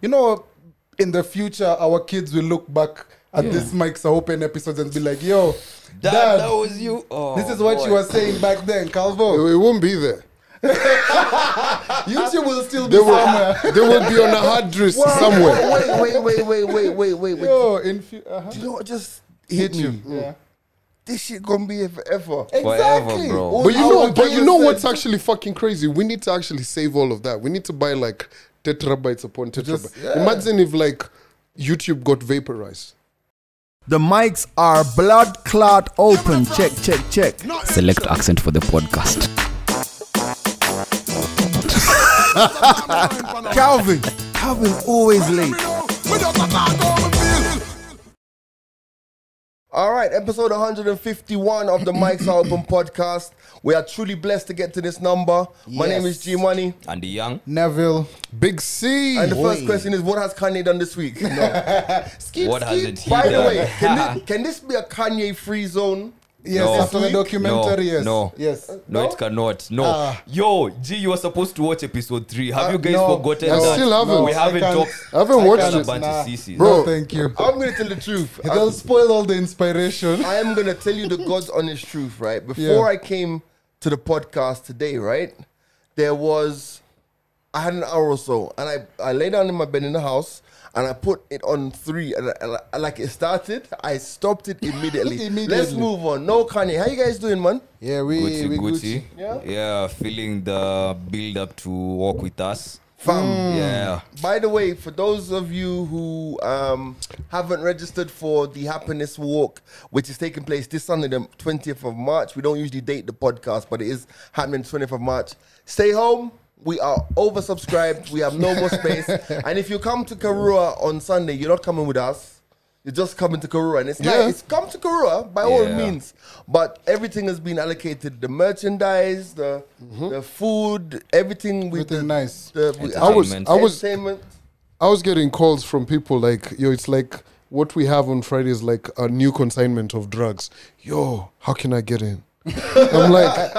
you know, in the future, our kids will look back at this Mike's Open episodes and be like, yo, Dad, that was you. Oh, this is what you were saying back then, Calvo. It won't be there. YouTube will still be somewhere. They will be on a hard disk somewhere. Wait. Yo, Do you know what just hit me? Yeah. This shit gonna be here forever. Exactly. Forever, bro. But you know what's actually fucking crazy? We need to actually save all of that. We need to buy like tetrabytes upon tetrabytes. Imagine if like YouTube got vaporized. The mics are blood clot open. Check. Select accent for the podcast. Calvin always late. All right, episode 151 of the Mics Are Open podcast. We are truly blessed to get to this number. My name is G Money. And the young. Neville. Big C. And the first question is, what has Kanye done this week? What hasn't he By the done? way, can this be a Kanye free zone? Yes, No. after the documentary, yes. No. Yes. No, it cannot. No. Yo, G, you were supposed to watch episode 3. Have you guys no. forgotten I that? still haven't. We haven't I can't. talked. I haven't watched a it. bunch Nah. of CCs. Bro. No, thank you. I'm going to tell the truth. It'll spoil all the inspiration. I am going to tell you the God's honest truth, right? Before I came to the podcast today, right, I had an hour or so, and I lay down in my bed in the house, and I put it on 3, and like it started, I stopped it immediately. Let's move on. No, Kanye, how you guys doing, man? Yeah, we Gucci. Yeah? Yeah, feeling the build up to walk with us. Fam. Yeah. By the way, for those of you who haven't registered for the Happiness Walk, which is taking place this Sunday, the 20th of March, we don't usually date the podcast, but it is happening 20th of March. Stay home. We are oversubscribed. We have no more space. And if you come to Karua on Sunday, you're not coming with us. You're just coming to Karua. And it's nice. Come to Karua by all means. But everything has been allocated. The merchandise, the food, everything. nice. Entertainment. I was getting calls from people like, yo, it's like what we have on Friday is like a new consignment of drugs. Yo, how can I get in? I'm like,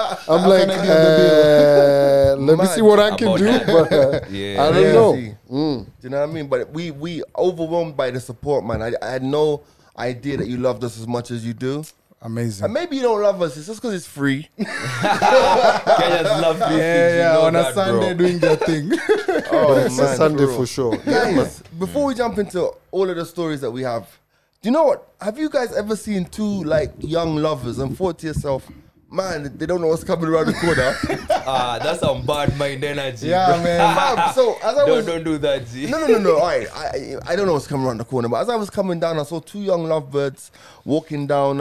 let me see what I can do, but I don't know. Do you know what I mean? But we overwhelmed by the support, man. I had no idea that you loved us as much as you do. Amazing. And maybe you don't love us. It's just because it's free. Kenyans love these things, you know on a that, Sunday bro. doing their thing. But it's a Sunday for sure. Guys, before we jump into all of the stories that we have, do you know what? Have you guys ever seen two like young lovers and thought to yourself, man, they don't know what's coming around the corner? That's some bad mind energy. Yeah, bro. man. So as I was Don't do that, G. No. All right, I don't know what's coming around the corner, but as I was coming down, I saw two young lovebirds walking down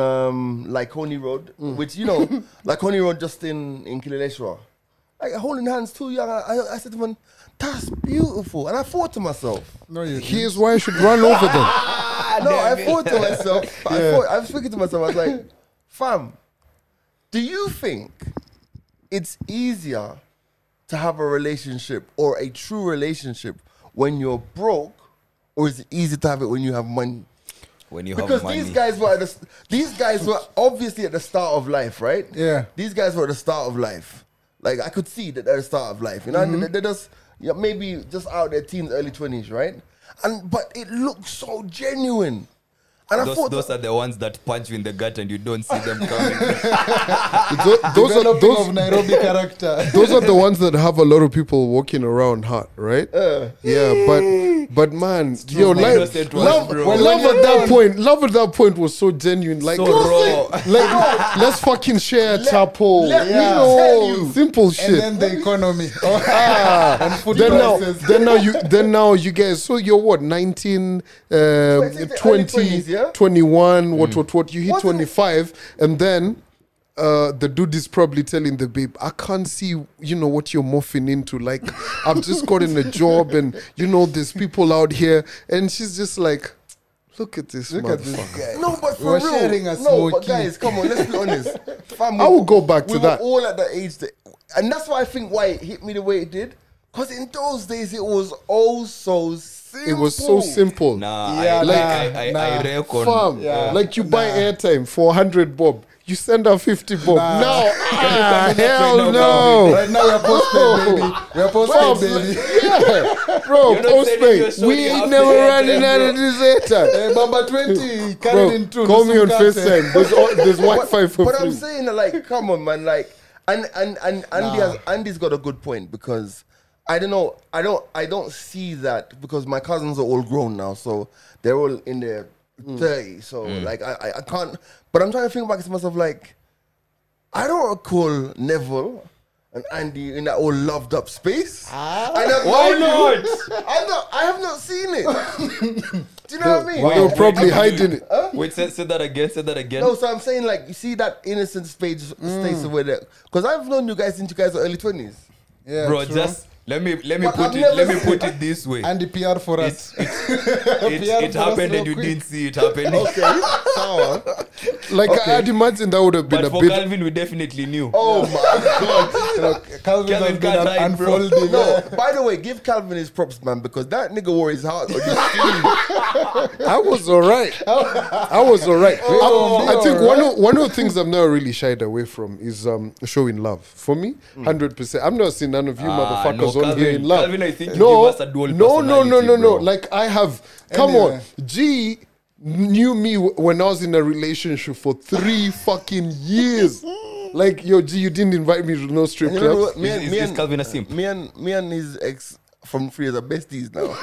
Lyconi Road, which, you know, Lyconi Road just in Kileleshwa. Like holding hands, too young. I said to them, that's beautiful. And I thought to myself, Here's why I should run over them. I thought to myself, I was thinking to myself, I was like, fam, do you think it's easier to have a relationship or a true relationship when you're broke, or is it easier to have it when you have money? When you have Because money. these guys were obviously at the start of life, right? Yeah. These guys were at the start of life. Like, I could see that they're at the start of life. You know, they're just maybe just out their teens, early 20s, right? But it looks so genuine. And Those are the ones that punch you in the gut and you don't see them coming. those of Nairobi character. Those are the ones that have a lot of people walking around hot, right? Yeah, but man, yo, love at that point was so genuine. Like, So raw. like let's fucking share a chapel. tell you. Simple shit. And then the economy. And food prices. then now you guys, so you're what, 19, 20, 20s, yeah? 21, what, you hit Wasn't 25, and then the dude is probably telling the babe, I can't see, what you're morphing into. Like, I've just gotten a job and, there's people out here. And she's just like, look at this motherfucker. No, but for We're real. sharing a No, but smoky. guys, come on, let's be honest. Fam, I will go back to we that. were all at that age. And that's why I think why it hit me the way it did. Because in those days, it was oh so simple. It was so simple. Nah, Yeah, I reckon. Fam, like you buy airtime for 100 bob. You send her 50 bob. Nah. No, hell now, no. Right now we're postpaid, baby. We're postpaid, baby. Yeah, bro, You're not sending your postpaid. shorty We half ain't the never airtime, running out of bro. this airtime. Hey, Bamba 20, carried Bro, in two. call me on Nusumkate. FaceTime. There's Wi-Fi for But free. I'm saying that, like, come on, man. Like, and Andy's got a good point because I don't know. I don't see that because my cousins are all grown now, so they're all in their 30s. So like, I can't. But I'm trying to think back to myself, like, I don't recall Neville and Andy in that all loved up space. Why not? I have not seen it. Do you know what I mean? They were probably hiding it. Wait, say that again. Say that again. No, so I'm saying, like, you see that innocent space over there, because I've known you guys since you guys are early 20s. Yeah, Bro, true. just let me But put I've it. never Let me seen put that. it this way. And the PR for us. It happened and you didn't see it happening. Okay, sour. Like, I'd imagine that would have been But a for bit. Calvin, we definitely knew. Oh my god. Calvin has Calvin been can't hide, bro. unfolding. No, by the way, give Calvin his props, man, because that nigga wore his heart on his sleeve. I was alright. I was alright. I think one of the things I've never really shied away from is showing love. For me, 100%. I've never seen none of you motherfuckers no, on here in love. Calvin, I think you no, give us a dual no, personality, bro. Like I have. Come Anyway. on, G knew me when I was in a relationship for 3 fucking years. Like, yo, G, you didn't invite me to no strip You know clubs. what? Me and- Is me and- Calvin a simp? Me and his ex from Free are besties now.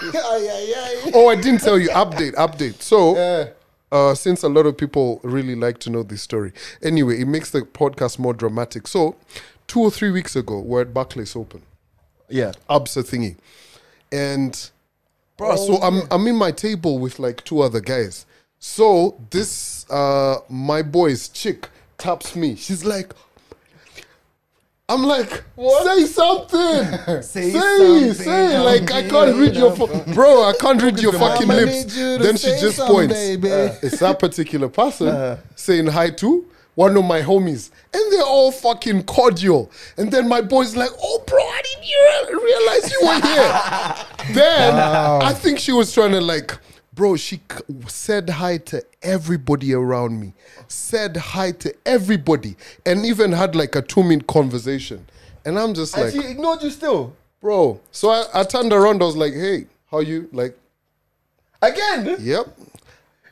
Oh, I didn't tell you. Update. So, Yeah. since a lot of people really like to know this story, anyway, it makes the podcast more dramatic. So, 2 or 3 weeks ago, we're at Barclays Open, Yeah. Absa thingy, and bro, so I'm in my table with like 2 other guys. So this my boy's chick taps me. She's like, I'm like, say something. Say. Like, I can't read your bro. I can't read your fucking Mama lips. need you to Then she say just something, points. baby. It's that particular person saying hi to one of my homies, and they're all fucking cordial. And then my boy's like, "Oh, bro, I didn't realize you were here." Then I think she was trying to like. Bro, she said hi to everybody around me. Said hi to everybody. And even had like a 2-minute conversation. And I'm just And like, she ignored you still. bro. So I turned around. I was like, hey, how you? Like, Again? yep.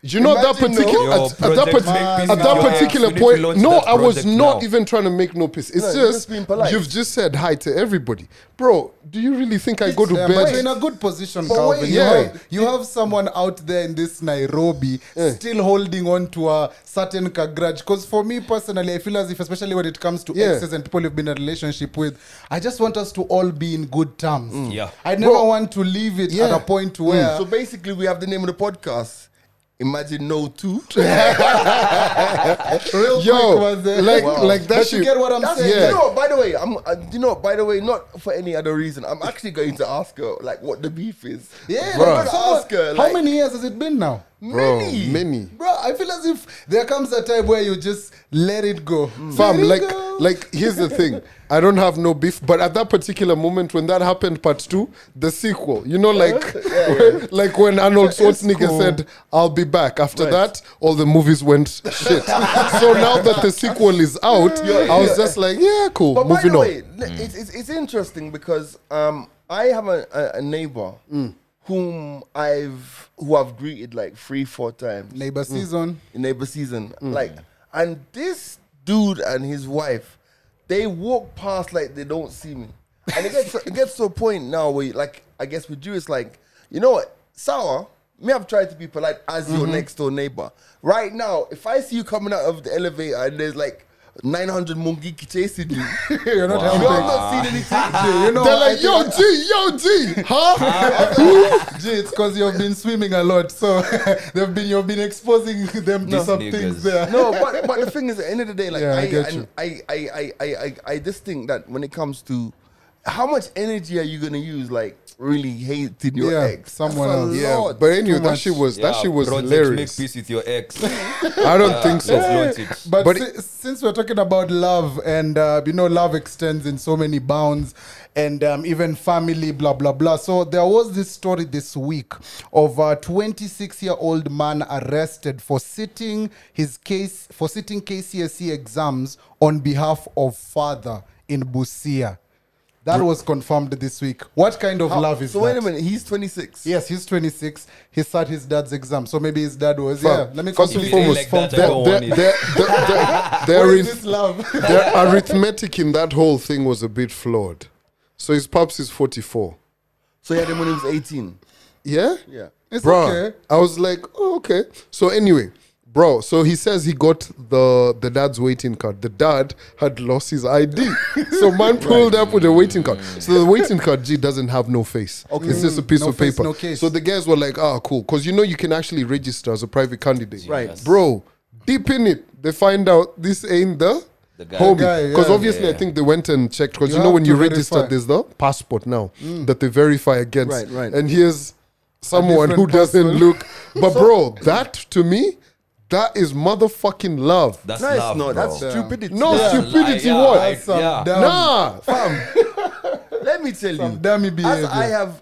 You know that Imagine, particular no. at that, Project make at peace that with your particular ex. We need to point, launch no, that I was project not now. even trying to make no peace. It's No, you're just just being polite. you've just said hi to everybody, bro. Do you really think I go to Yeah, but you're bed? in a good position, But Calvin. wait, yeah. You have someone out there in this Nairobi still holding on to a certain grudge. Because for me personally, I feel as if, especially when it comes to Yeah. exes and people you've been in a relationship with, I just want us to all be in good terms. Yeah. I never Bro. want to leave it Yeah. at a point where So basically, we have the name of the podcast. Imagine no two. real Yo, quick was there. like that But you shit. get what I'm That's saying? it. Yeah. You know, by the way, by the way, not for any other reason. I'm actually going to ask her like what the beef is. Yeah, Bro. like, I'm gonna ask her, how like, many years has it been now? Bro, many. many. Bro, I feel as if there comes a time where you just let it go. Fam, Let it go. like here's the thing. I don't have no beef, but at that particular moment when that happened, part 2, the sequel, you know, like like when Arnold Schwarzenegger cool. said, "I'll be back." After that, all the movies went shit. So now that the sequel is out, I was just like, yeah, cool. But by Moving the on. way, it's interesting because I have a neighbor who I've greeted like 3-4 times Neighbor season. in neighbor season. Like, and this dude and his wife, they walk past like they don't see me. And it gets to a point now where, like, I guess with you, it's like, you know what, Sour, me have tried to be polite as your next door neighbor. Right now, if I see you coming out of the elevator and there's like 900 mungiki chasing you, You're not you helping. know I'm not seeing anything. You know, They're I like, think- yo, G, huh? Gee, it's because you've been swimming a lot, so you've been exposing them to These some niggas. things there. No, but the thing is, at the end of the day, like Yeah, I get you. I just think that when it comes to how much energy are you gonna use, like really hating your Yeah, ex. someone That's a else. Yeah, lot. but anyway, too that much. shit was Project hilarious. Make peace with your ex. I don't think so. Let's launch it. But, But since we're talking about love, and love extends in so many bounds, and even family, blah blah blah. So there was this story this week of a 26-year-old man arrested for sitting KCSE exams on behalf of father in Busia. That was confirmed this week. What kind of love is So that? wait a minute, he's 26. Yes, he's 26. He sat his dad's exam. So maybe his dad was, Fam, let me first and complete foremost, this from like that, I don't want it. Their Where is this love? arithmetic in that whole thing was a bit flawed. So his pops is 44. So he had him when he was 18. Yeah? Yeah. It's Bro, okay. I was like, oh, okay. So anyway, bro, so he says he got the dad's waiting card. The dad had lost his ID. So man pulled up with a waiting card. So the waiting card, G, doesn't have no face. Okay. It's just a piece No of face, paper. no case. So the guys were like, cool. Because you can actually register as a private candidate. Right. Yes. Bro, deep in it, they find out this ain't the guy. homie. The guy, Because yeah. obviously I think they went and checked. Because You you know have when to you register, verify. there's the passport now that they verify against. Right, right. And here's someone who different doesn't person. look. But bro, that to me, that is motherfucking love. That's No, it's love, not. bro. That's stupidity. No Yeah. stupidity. Yeah, What? I- That's some yeah. damn, Nah. Let me tell some you. dummy behavior.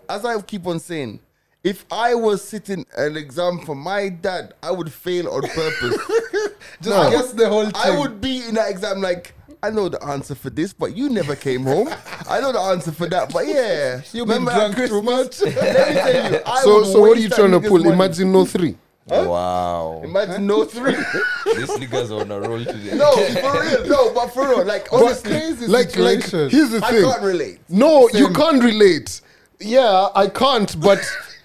As I keep on saying, if I was sitting an exam for my dad, I would fail on purpose. Just guess the whole thing. I would be in that exam like, I know the answer for this, but you never came home. I know the answer for that, but yeah. You've been remember at drunk too much. Let me tell you. I So would so what are waste you that trying to nigga's pull? money. Imagine no 3. Wow. Imagine no 3. These niggas are on a roll today. No, for real. No, but for real. Like, honestly, crazy Like situation. here's the I thing. can't relate. No, you Same. can't relate. Yeah, I can't, but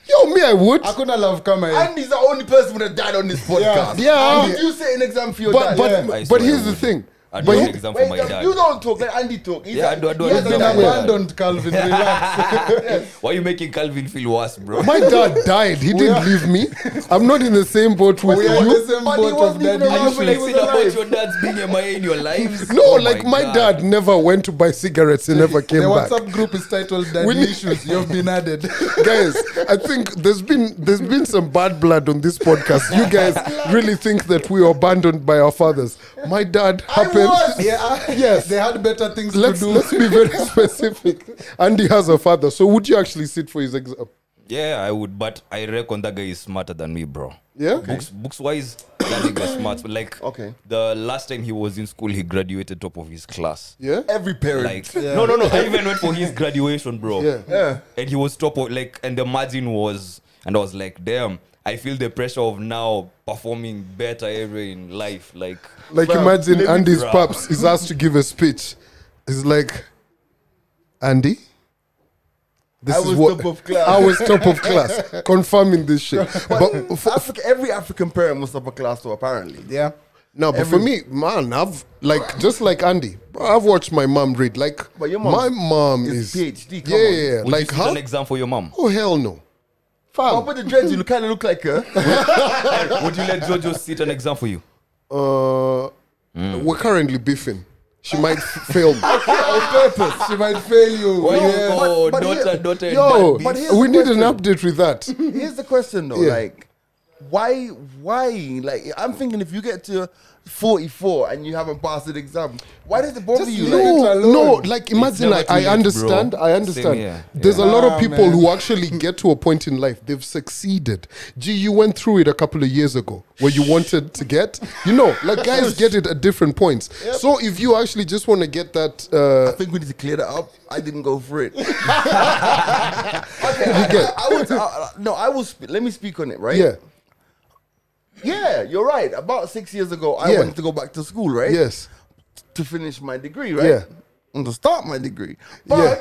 yo, me, I would. I couldn't love come here. Andy's the only person with a dad on this podcast. Yeah. Andy, did you set an exam for your But dad? I but swear here's I the would. thing. I But do he- an exam for Wait, my dad. you don't talk. Let Andy talk. He's Yeah, like, I do- I do he an has You've a been exam dad. for my dad. abandoned, Calvin. Relax. Why are you making Calvin feel worse, bro? My dad died. He didn't leave me. I'm not in the same boat with We are in you. the same But he boat of wasn't even daddy Are you around issues. when he was flexing about alive. your dad's being MIA in your lives? No, Oh like my God. dad never went to buy cigarettes and never came The back. WhatsApp group is titled Daddy We need- Issues. You've been added. Guys, I think there's been some bad blood on this podcast. You guys really think that we were abandoned by our fathers. My dad happened. was. Yes. They had better things Let's to do. be very specific. Andy has a father. So would you actually sit for his exam? Yeah, I would, but I reckon that guy is smarter than me, bro. Yeah? Books wise, that nigga smart. But like, Okay. the last time he was in school, he graduated top of his class. Yeah? Every parent. Like, no. I even went for his graduation, bro. Yeah. yeah. And he was top of, like, and the margin was, and I was like, damn, I feel the pressure of now performing better area in life. Like, Like Bro, imagine let me- Andy's Bro. pops is asked to give a speech. He's like, Andy, this I is was what top of class. I was top of class, confirming this shit. But Every African parent was upper class, too, apparently. Yeah. no, but for me, man, I've like just like Andy, bro, I've watched my mom read. Like But your mom my mom is is PhD, come Yeah, on. yeah, yeah. would Like you sit how? an exam for your mom? Oh hell no, Oh, fam. but the dreads, you kind of look like her. Would you let Jojo sit an exam for you? We're currently beefing. She might fail me. On purpose. She might fail you. Why Yeah. oh, but daughter, Yo, But here's we the need an question. update with that. Here's the question, though. Yeah. Like, why? Like, I'm thinking if you get to 44 and you haven't passed the exam, why does it bother Just you? leave Like, it alone. No, like imagine never too I late, understand. bro. I understand. Same here. There's a lot of Nah, people man. who actually get to a point in life they've succeeded. Gee, you went through it a couple of years ago where you wanted to get, like guys get it at different points. So if you actually just want to get that, I think we need to clear that up. I didn't go for it. Okay, I will. Let me speak on it, right? yeah, Yeah, you're right. About 6 years ago, I Yeah. wanted to go back to school, right? yes, To finish my degree, right? Yeah. And to start my degree. But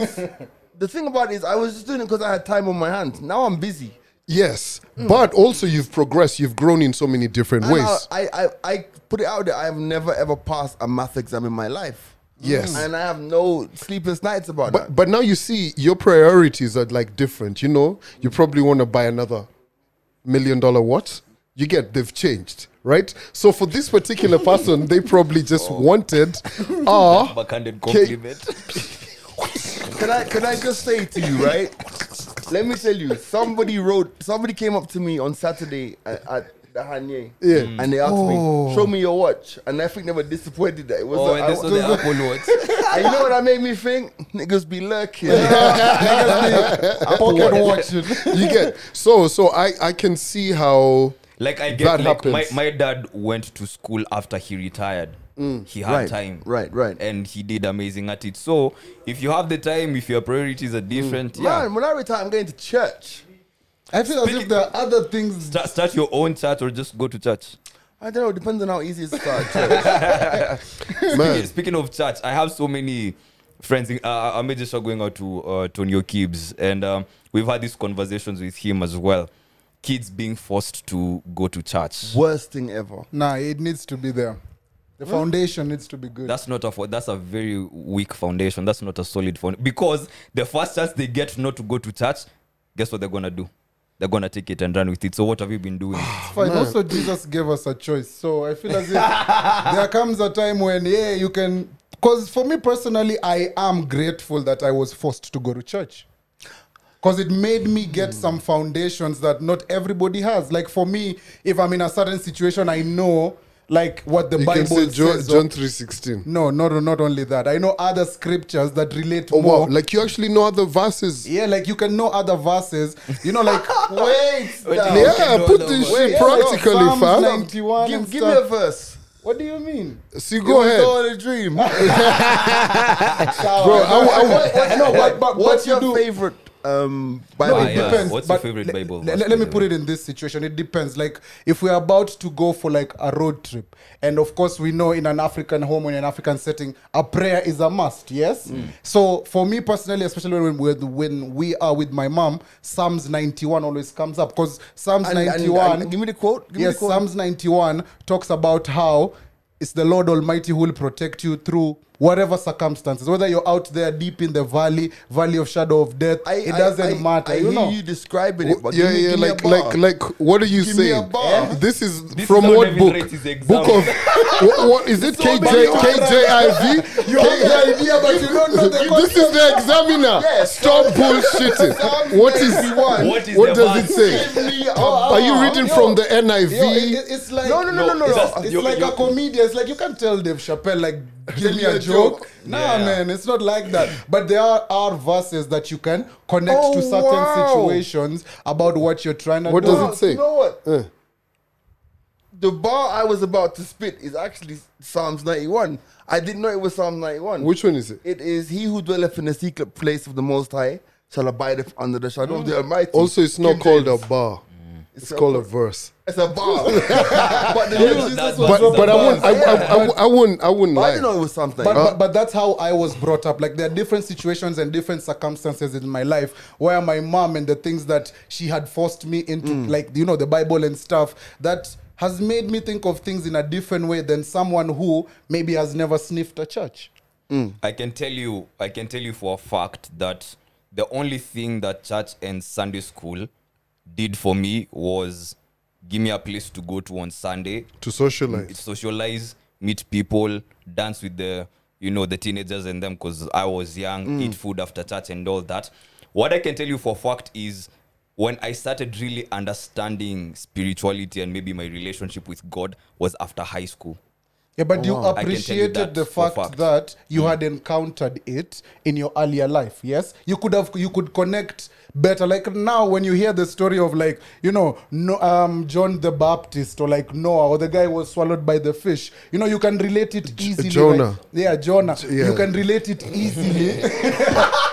the thing about it is, I was just doing it because I had time on my hands. Now I'm busy. yes. But also you've progressed. You've grown in so many different And ways. I put it out there. I have never ever passed a math exam in my life. Yes. And I have no sleepless nights about that. But now you see your priorities are like different. You probably want to buy another $1 million watch. You get they've changed, right? So for this particular person, they probably just wanted Backhanded compliment. Can I just say to you, right? Let me tell you, somebody came up to me on Saturday at the Hanye. Yeah. And they asked me, show me your watch. And I think they were disappointed that it was Oh, and they saw the Apple Watch. and you know what that made me think? Niggas be lurking. Pocket watching. You get so I can see how Like I That get, like happens. my dad went to school after he retired. He had time, Right. and he did amazing at it. So if you have the time, if your priorities are different, Man, when I retire, I'm going to church. I feel as if there are other things. start your own church or just go to church. I don't know. Depends on how easy it is to start a church. man. Speaking of church, I have so many friends. I'm just going out to Tonio Gibbs, and we've had these conversations with him as well. Kids being forced to go to church. Worst thing ever. Nah, it needs to be there. The foundation needs to be good. That's not that's a very weak foundation. That's not a solid foundation. Because the first chance they get not to go to church, guess what they're gonna do? They're gonna take it and run with it. So what have you been doing? Fine. Also, Jesus gave us a choice. So I feel as if there comes a time when, you can. Because for me personally, I am grateful that I was forced to go to church. Because it made me get some foundations that not everybody has. Like for me, if I'm in a certain situation, I know like what the You Bible can say says. John 3:16. No, not only that. I know other scriptures that relate Oh more. wow, like you actually know other verses. Yeah, like you can know other verses. You know, like Wait. Yeah, put this shit yeah, practically, Psalms fam. 91 and Give me stuff. a verse. What do you mean? See, go ahead. It was all a dream. Bro, I know, but What's you your do. favorite Bible No, it yeah. depends. What's your but favorite Bible Let verse, me by the put way? it in this situation. It depends. Like if we're about to go for like a road trip, and of course we know in an African home or in an African setting, a prayer is a must. Yes. So for me personally, especially when we are with my mom, Psalms 91 always comes up because Psalms 91. and give me the quote. Give me Yes, the quote. Psalms 91 talks about how it's the Lord Almighty who will protect you through whatever circumstances. Whether you're out there deep in the valley of shadow of death, it doesn't matter. I you know. hear you describing it, but yeah, give me a bar. like what are you Give me a saying? bar. This is This from is how what David book? writes his exam. Book of what is it? KJIV? You have the idea, but you don't know the This is the examiner. Yes. Stop bullshitting. What is What is what the does it verse? say? Are you reading from the NIV? It's like No. It's like a comedian. It's like you can't tell Dave Chappelle like give me a joke. Nah, Yeah. man, it's not like that. But there are verses that you can connect to certain situations about what you're trying to What do. does it say? You know what? The bar I was about to spit is actually Psalms 91. I didn't know it was Psalms 91. Which one is it? It is he who dwelleth in the secret place of the Most High shall abide under the shadow of the Almighty. Also, it's not King called a James. bar. It's called a verse. It's a bar. But the Lord Jesus that- was But I wouldn't I didn't lie. know it was something. But that's how I was brought up. Like there are different situations and different circumstances in my life where my mom and the things that she had forced me into, like the Bible and stuff, that has made me think of things in a different way than someone who maybe has never sniffed a church. I can tell you for a fact that the only thing that church and Sunday school did for me was give me a place to go to on Sunday, To socialize. socialize, meet people, dance with the teenagers and them because I was young, eat food after church and all that. What I can tell you for a fact is when I started really understanding spirituality and maybe my relationship with God was after high school. Yeah, but you I can tell you appreciated that the for fact fact. that you had encountered it in your earlier life. Yes, you could connect better. Like now, when you hear the story of like John the Baptist or like Noah or the guy was swallowed by the fish, you can relate it easily. Jonah. Like, yeah, Jonah. Yeah. You can relate it easily.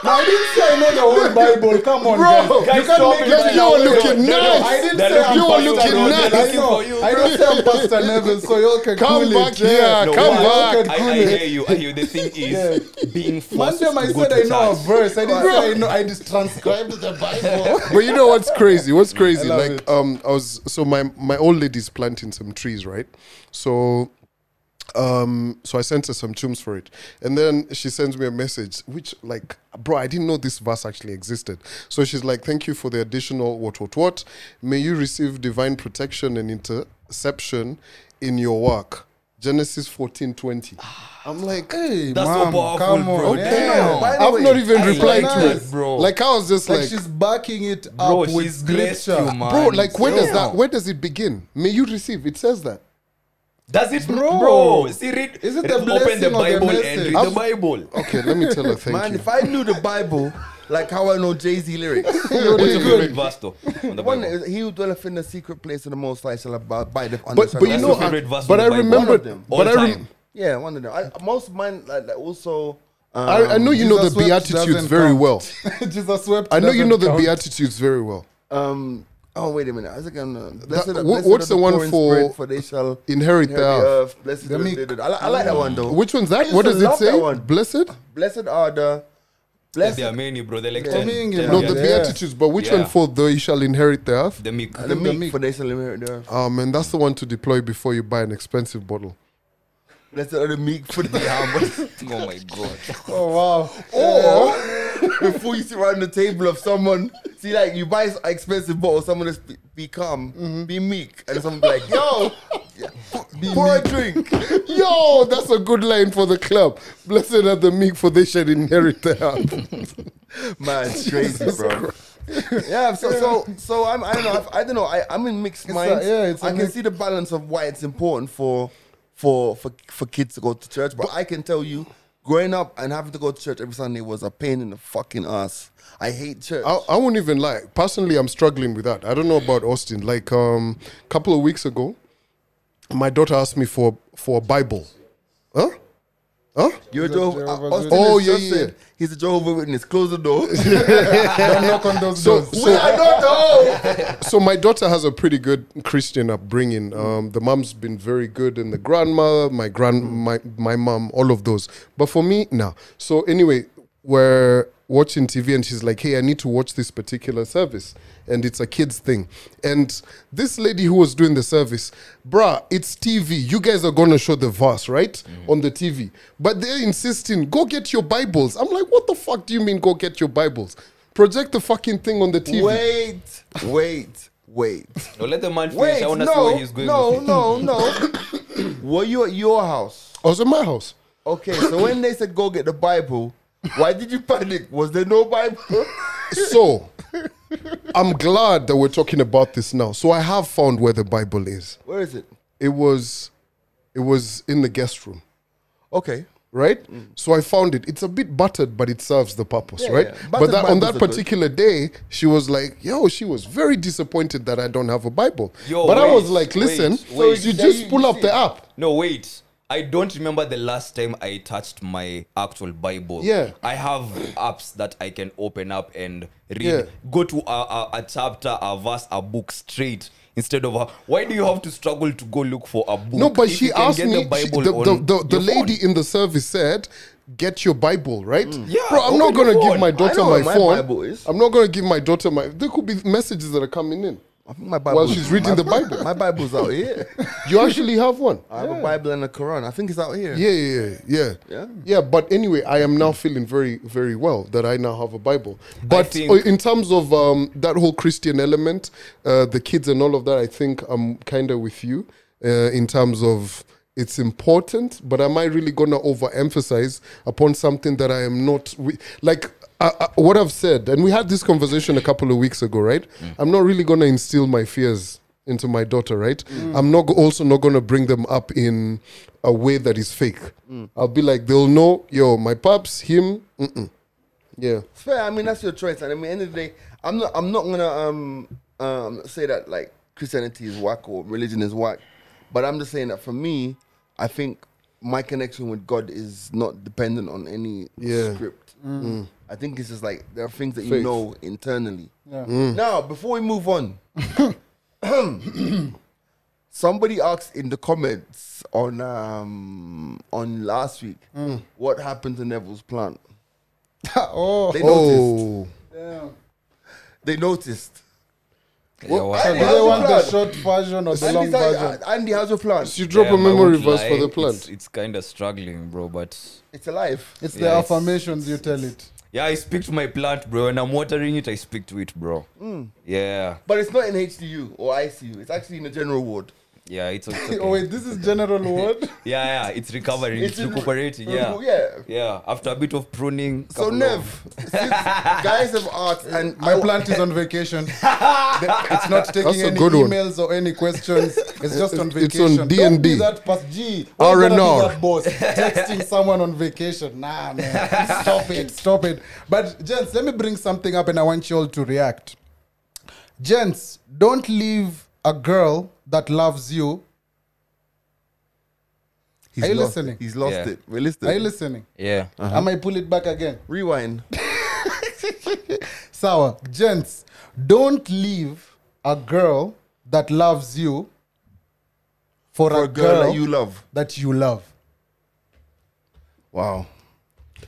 Now, I didn't say I know the whole Bible. Come on, Bro, guys. You can't stop make it, it man. You are looking No, nice. I didn't They're say I'm you are Pastor looking Neville. nice. I know. For you. I didn't say I'm Pastor Neville, so you all can Come cool back it. here. Yeah. Come why? back. I hear you. The thing is being forced Mandem, I to go said to I know a church. verse. I didn't say I know. I just transcribed the Bible. But you know what's crazy? What's crazy? love Like it. I was my old lady's planting some trees, right? So I sent her some tunes for it, and then she sends me a message, which like, bro, I didn't know this verse actually existed. So she's like, "Thank you for the additional what. May you receive divine protection and interception in your work. Genesis 14:20. I'm like, Hey, That's so mom, powerful, come bro. on. Damn. By the I've way, not even I replied like to that, it, bro. Like I was just Like, like, she's backing it up Bro, with she's blessed scripture. you, man. bro, like where does that? Damn. Where does it begin? May you receive. It says that. Does it, Bro. bro? See, read. Is it the open blessing the or the Bible and message? read the Bible. Okay, let me tell her. Thank Man, you. if I knew the Bible, like how I know Jay-Z lyrics. What's your favorite verse though? On the One Bible? is, he who dwelleth in the secret place of the Most High shall abide the But you That's know, your favorite verse but in I the Bible? remember. One of them. But All I time. Yeah, one of them. Most of mine like also. I know you know the Jesus wept Beatitudes doesn't very count. well. Jesus wept. I know you know doesn't the count. Beatitudes very well. Oh wait a minute! I was again. Blessed, That- blessed what's are the one poor in for spirit, for they shall Inherit the earth. Blessed The are meek. I like that one though. Which one's I that? used What to does it love that say? one. Blessed? Blessed are the blessed There are many, bro. They're like Yeah. 10, Coming, 10 man. No, yeah. the Beatitudes. But which Yeah. one for the you shall inherit the earth? The meek. the the meek, meek. for they shall inherit the earth. Oh man, that's the one to deploy before you buy an expensive bottle. Blessed are the meek, for they humble. Oh my god. Oh wow. Or before you sit around the table of someone, see like you buy an expensive bottle, someone just be calm, be meek, and someone be like, yo, pour a drink. Yo, that's a good line for the club. Blessed are the meek, for they shall inherit the earth. Man, it's crazy, bro. Yeah, so I don't know. I'm in mixed minds. it's a I can mix- see the balance of why it's important for kids to go to church, but I can tell you, growing up and having to go to church every Sunday was a pain in the fucking ass. I hate church. I won't even lie. Personally, I'm struggling with that. I don't know about Austin. Like a couple of weeks ago, my daughter asked me for a Bible. Huh? You're a Jehovah's Austin Oh, has yeah, just yeah. said he's a Jehovah's Witness. Close the door. Don't knock on those doors. I don't know. So my daughter has a pretty good Christian upbringing. The mom's been very good, and the grandma, my mom, all of those. But for me, no. So anyway, we're watching TV, and she's like, "Hey, I need to watch this particular service." And it's a kids thing. And this lady who was doing the service, bruh, it's TV. You guys are gonna show the verse, right? On the TV. But they're insisting, go get your Bibles. I'm like, what the fuck do you mean go get your Bibles? Project the fucking thing on the TV. Wait. No, let the man finish. Wait, I want to see where he's going with it. no. Were you at your house? I was in my house. Okay, so when they said go get the Bible, why did you panic? Was there no Bible? So, I'm glad that we're talking about this now. So I have found where the Bible is. Where is it? It was in the guest room, Okay. right? So I found it. It's a bit battered, but it serves the purpose, Yeah, right? yeah. But Battered that, on Bibles that are good. particular day, she was like, "Yo," she was very disappointed that I don't have a Bible. Yo, but I wait, was like, "Listen, wait. you So just you pull up see the it. app." No, wait. I don't remember the last time I touched my actual Bible. Yeah. I have apps that I can open up and read. Yeah. Go to a chapter, a verse, a book straight. Instead of why do you have to struggle to go look for a book? No, but if she you can asked get me. the Bible on The your lady phone? in the service said, "Get your Bible, right?" Yeah, bro. I'm open not gonna your give phone. my I daughter know my where my phone. Bible is. I'm not gonna give my daughter my. There could be messages that are coming in I think my Bible. while she's reading the Bible. My Bible's out here. You actually have one. I have a Bible and a Quran. I think it's out here. Yeah. But anyway, I am now feeling very, very well that I now have a Bible. But think- in terms of that whole Christian element, the kids and all of that, I think I'm kind of with you in terms of it's important. But am I really gonna overemphasize upon something that I am not like? What I've said, and we had this conversation a couple of weeks ago, right? I'm not really gonna instill my fears into my daughter, right? I'm also not gonna bring them up in a way that is fake. I'll be like, they'll know, yo, my pops, him, yeah. It's fair. I mean, that's your choice. And I mean, at the end of the day, I'm not gonna say that like Christianity is whack or religion is whack, but I'm just saying that for me, I think my connection with God is not dependent on any Yeah. script. I think it's just like there are things that you Faith. know internally. Yeah. Now, before we move on, somebody asked in the comments on last week, what happened to Neville's plant? Oh. They noticed. Oh, Damn. They noticed. Yeah, what- So do How's they your want the plant? short version or the long Andy's version? Andy, how's your plant? you drop Yeah, a I memory won't verse for lie, the plant. It's kind of struggling, bro. But It's alive. It's the Yeah, it's- affirmations you tell it. yeah, I speak to my plant, bro. When I'm watering it, I speak to it, bro. Yeah. But it's not in HDU or ICU. It's actually in the general ward. Yeah, it's okay. Oh wait, this is general word. Yeah, it's recovering. It's in- recuperating. Yeah. Yeah. After a bit of pruning. So couple Nev, of- since guys have asked, and My plant is on vacation. It's not taking That's a any good one. emails or any questions. It's just on It's vacation. on Don't be D&D. that past G. Why you gotta be R&R. that boss texting someone on vacation? Nah, man. Stop it. But gents, let me bring something up, and I want you all to react. Gents, don't leave a girl that loves you. he's Are you lost listening? It. He's lost Yeah. it. We're listening. Are you listening? Yeah. I might pull it back again. Rewind. Sour. Gents, don't leave a girl that loves you for For a girl that you love. that you love. Wow.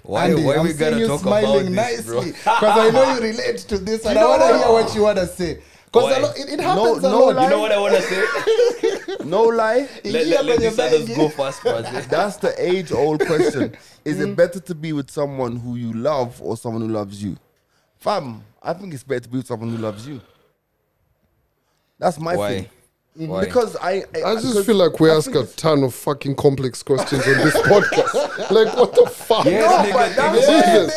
Why Andy, we I'm gotta seeing you talk smiling about this, bro? nicely because I know you relate to this, and I know want to what? hear what you want to say. Because Why? it happens a no lot. lie. You know what I want to say? No lie. Let these others go first, Brazil. That's the age-old question. Is it better to be with someone who you love or someone who loves you? Fam, I think it's better to be with someone who loves you. That's my Why? thing. Why? Because I just feel like we ask a ton of fucking complex questions on this podcast. Like, what the fuck? Yes, No, nigga, but that's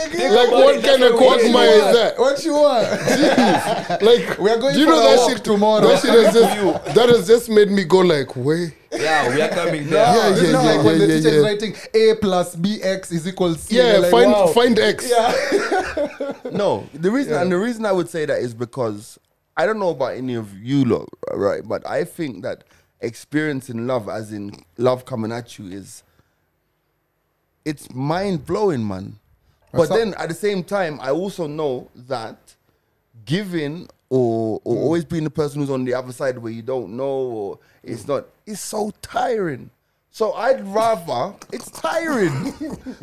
Jesus. why, Like, about what it, kind that's of what we quagmire is that? What you want? Like, We are going do you for know a that walk shit tomorrow. That shit has just made me go like, wait. Yeah, we are coming No, there. this is yeah, like when the yeah, teacher is yeah. writing A plus BX is equal C. Yeah, You're like, wow. find X. Yeah. No, the reason I would say that is because I don't know about any of you lot, right? But I think that experiencing love, as in love coming at you, it's mind blowing, man. But then at the same time, I also know that giving or always being the person who's on the other side where you don't know or it's so tiring. So I'd rather, it's tiring.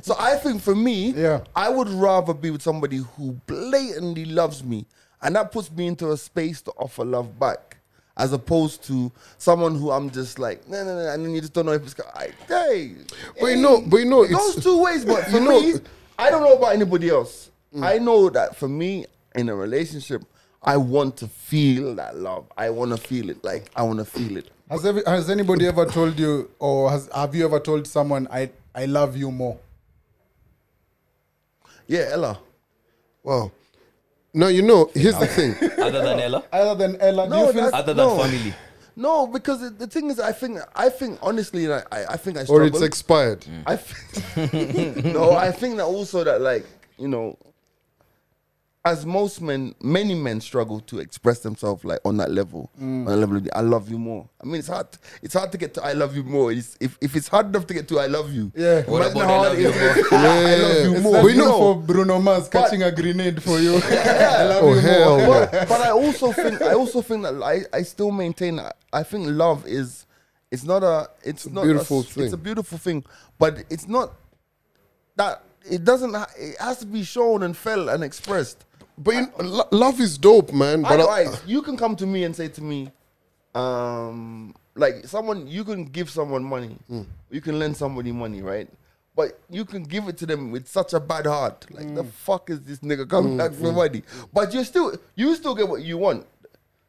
So I think for me, Yeah. I would rather be with somebody who blatantly loves me. And that puts me into a space to offer love back. As opposed to someone who I'm just like, no, and then you just don't know if it's, But you know, it goes it's two ways. But for me, I don't know about anybody else. I know that for me, in a relationship, I want to feel that love. I want to feel it. Like, I want to feel it. Has anybody ever told you, or have you ever told someone, I love you more? Yeah, Ella. wow. No, you know, here's the thing. Other than Ella? Other than Ella, do No, you feel that's- Other than No. family? No, because the thing is, I think honestly, like, I think I Or struggle. it's expired. I no, I think that also that, like, you know, as many men struggle to express themselves like on that level, on the level of I love you more. I mean, it's hard to get to I love you more. If it's hard enough to get to I love you, Yeah. What imagine about how I hard love it you is more? to get to I love you It's more. like But you know- for Bruno Mars catching a grenade for you. I love Oh, you hell more. no. But I also think that I still maintain that I think love is it's not a beautiful thing. It's a beautiful thing, but it's not that it doesn't. It has to be shown and felt and expressed. But love is dope, man. But You can come to me and say to me, like you can give someone money, you can lend somebody money, right? But you can give it to them with such a bad heart. Like, the fuck is this nigga coming back for money? But you still get what you want.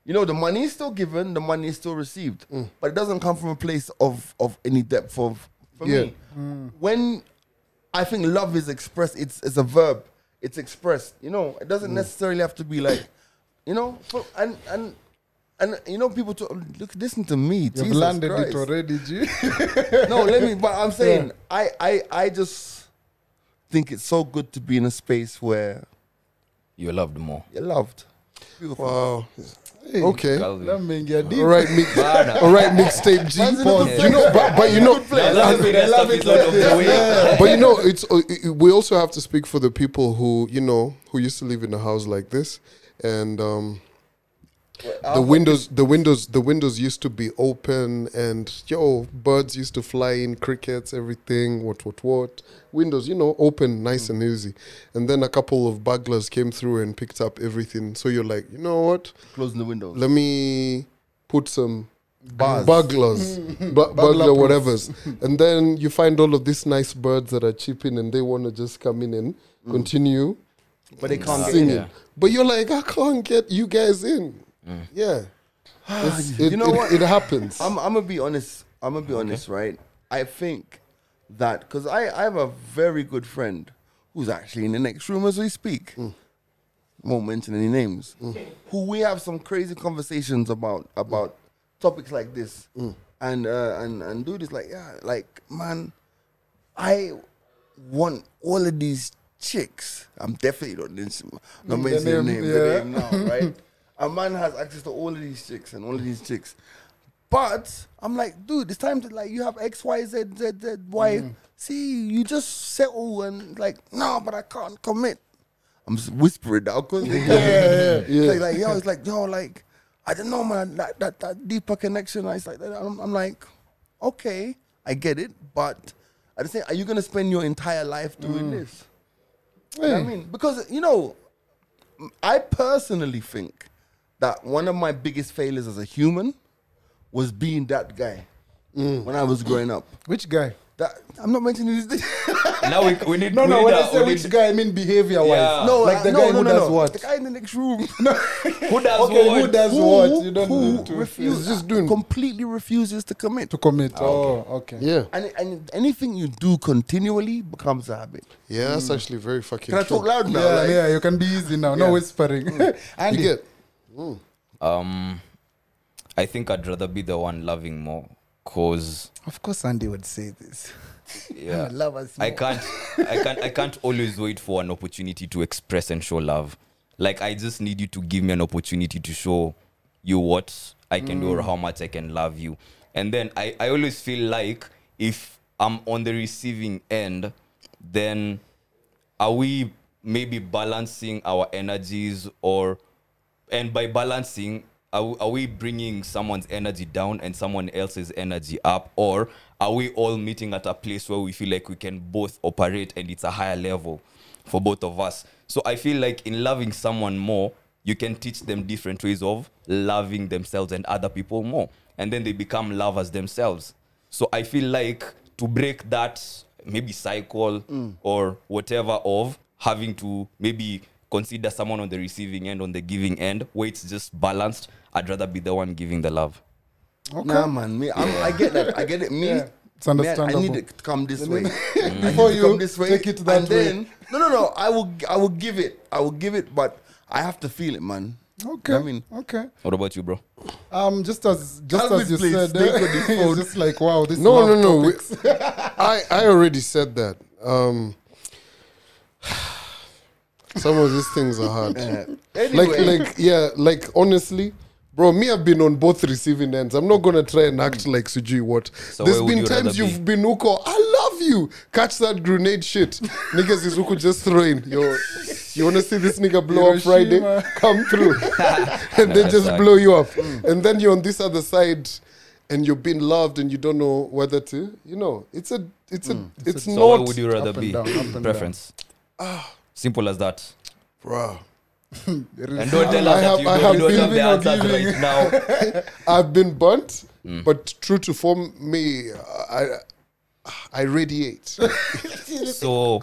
You know, the money is still given, the money is still received. But it doesn't come from a place of any depth for me. When I think love is expressed, it's a verb. It's expressed. You know, it doesn't necessarily have to be like, you know, and you know, people listen to me. You've Jesus landed Christ. it already, G. No, but I'm saying, I just think it's so good to be in a space where You're loved more. you're loved. Beautiful. wow. Hey, Okay. That man get deep. All right, mixtape G. Man's in a good You know, but you know, I love it like this. but you know, we also have to speak for the people who used to live in a house like this, and the windows used to be open, and birds used to fly in, crickets, everything, what windows, open, nice and easy. And then a couple of burglars came through and picked up everything. So you're like, you know what, Closing the windows. let me put some Bars. burglars, burglar whatevers. And then you find all of these nice birds that are chipping, and they want to just come in and continue But they can't get singing. in. Yeah. But you're like, I can't get you guys in. Yeah. You know what? It happens. I'm gonna be honest. Right? I think that because I have a very good friend who's actually in the next room as we speak. Won't mention any names. Who we have some crazy conversations about topics like this. And dude is like, yeah, like, man, I want all of these chicks. I'm definitely not mentioning the name now, right? A man has access to all of these chicks and all of these chicks. But I'm like, dude, it's time to, like, you have X, Y, Z, Z, Z, Y. See, you just settle and, like, no, but I can't commit. I'm just whispering now because like, yo, it's like, yo, like, I don't know, man, that deeper connection. It's like, I'm like, okay, I get it, but at the same, are you gonna spend your entire life doing this? You know what I mean, because I personally think that one of my biggest failures as a human was being that guy when I was growing up. Which guy? I'm not mentioning this. Now we need. No, when I say which guy, I mean behavior-wise. Yeah. No, like the guy who does what? The guy in the next room. Who does Okay, what? who does what? You don't need to refuses, just doing completely refuses to commit. to commit. Oh, okay. Yeah. And anything you do continually becomes a habit. Yeah, that's actually very fucking Can I true. talk loud now? Yeah, Like, yeah, you can be easy now. No Yeah. whispering. You Andy, get I think I'd rather be the one loving more, cause of course, Andy would say this. yeah, Love us I more. can't always wait for an opportunity to express and show love. Like, I just need you to give me an opportunity to show you what I can do or how much I can love you. And then I always feel like if I'm on the receiving end, then are we maybe balancing our energies, and by balancing, are we bringing someone's energy down and someone else's energy up, or are we all meeting at a place where we feel like we can both operate and it's a higher level for both of us? So I feel like in loving someone more, you can teach them different ways of loving themselves and other people more, and then they become lovers themselves. So I feel like to break that maybe cycle or whatever of having to maybe consider someone on the receiving end, on the giving end, where it's just balanced, I'd rather be the one giving the love. Okay. Nah, man, I get that. I get it. Me, It's understandable. I need it to come this way. Before you take it that and way. then no. I will give it, but I have to feel it, man. Okay. I mean, okay. What about you, bro? Just as Elvis, you please, said, stay on this phone. it's just like wow, this no. topics. I already said that. Some of these things are hard. anyway, like honestly, bro, me, I've been on both receiving ends. I'm not gonna try and act like Suji what. So There's where would been you times rather you've been Uko, I love you. Catch that grenade shit. Niggas is Uko just throwing. Yo, you wanna see this nigga blow up Friday? Hiroshima. Come through. And then just Exactly. blow you up. And then you're on this other side and you're being loved and you don't know whether to, it's So not where would you rather up and be? down, up and Preference. Simple as that. bro. And don't tell us that you don't have the answers right now. I've been burnt, but true to form, me, I radiate. So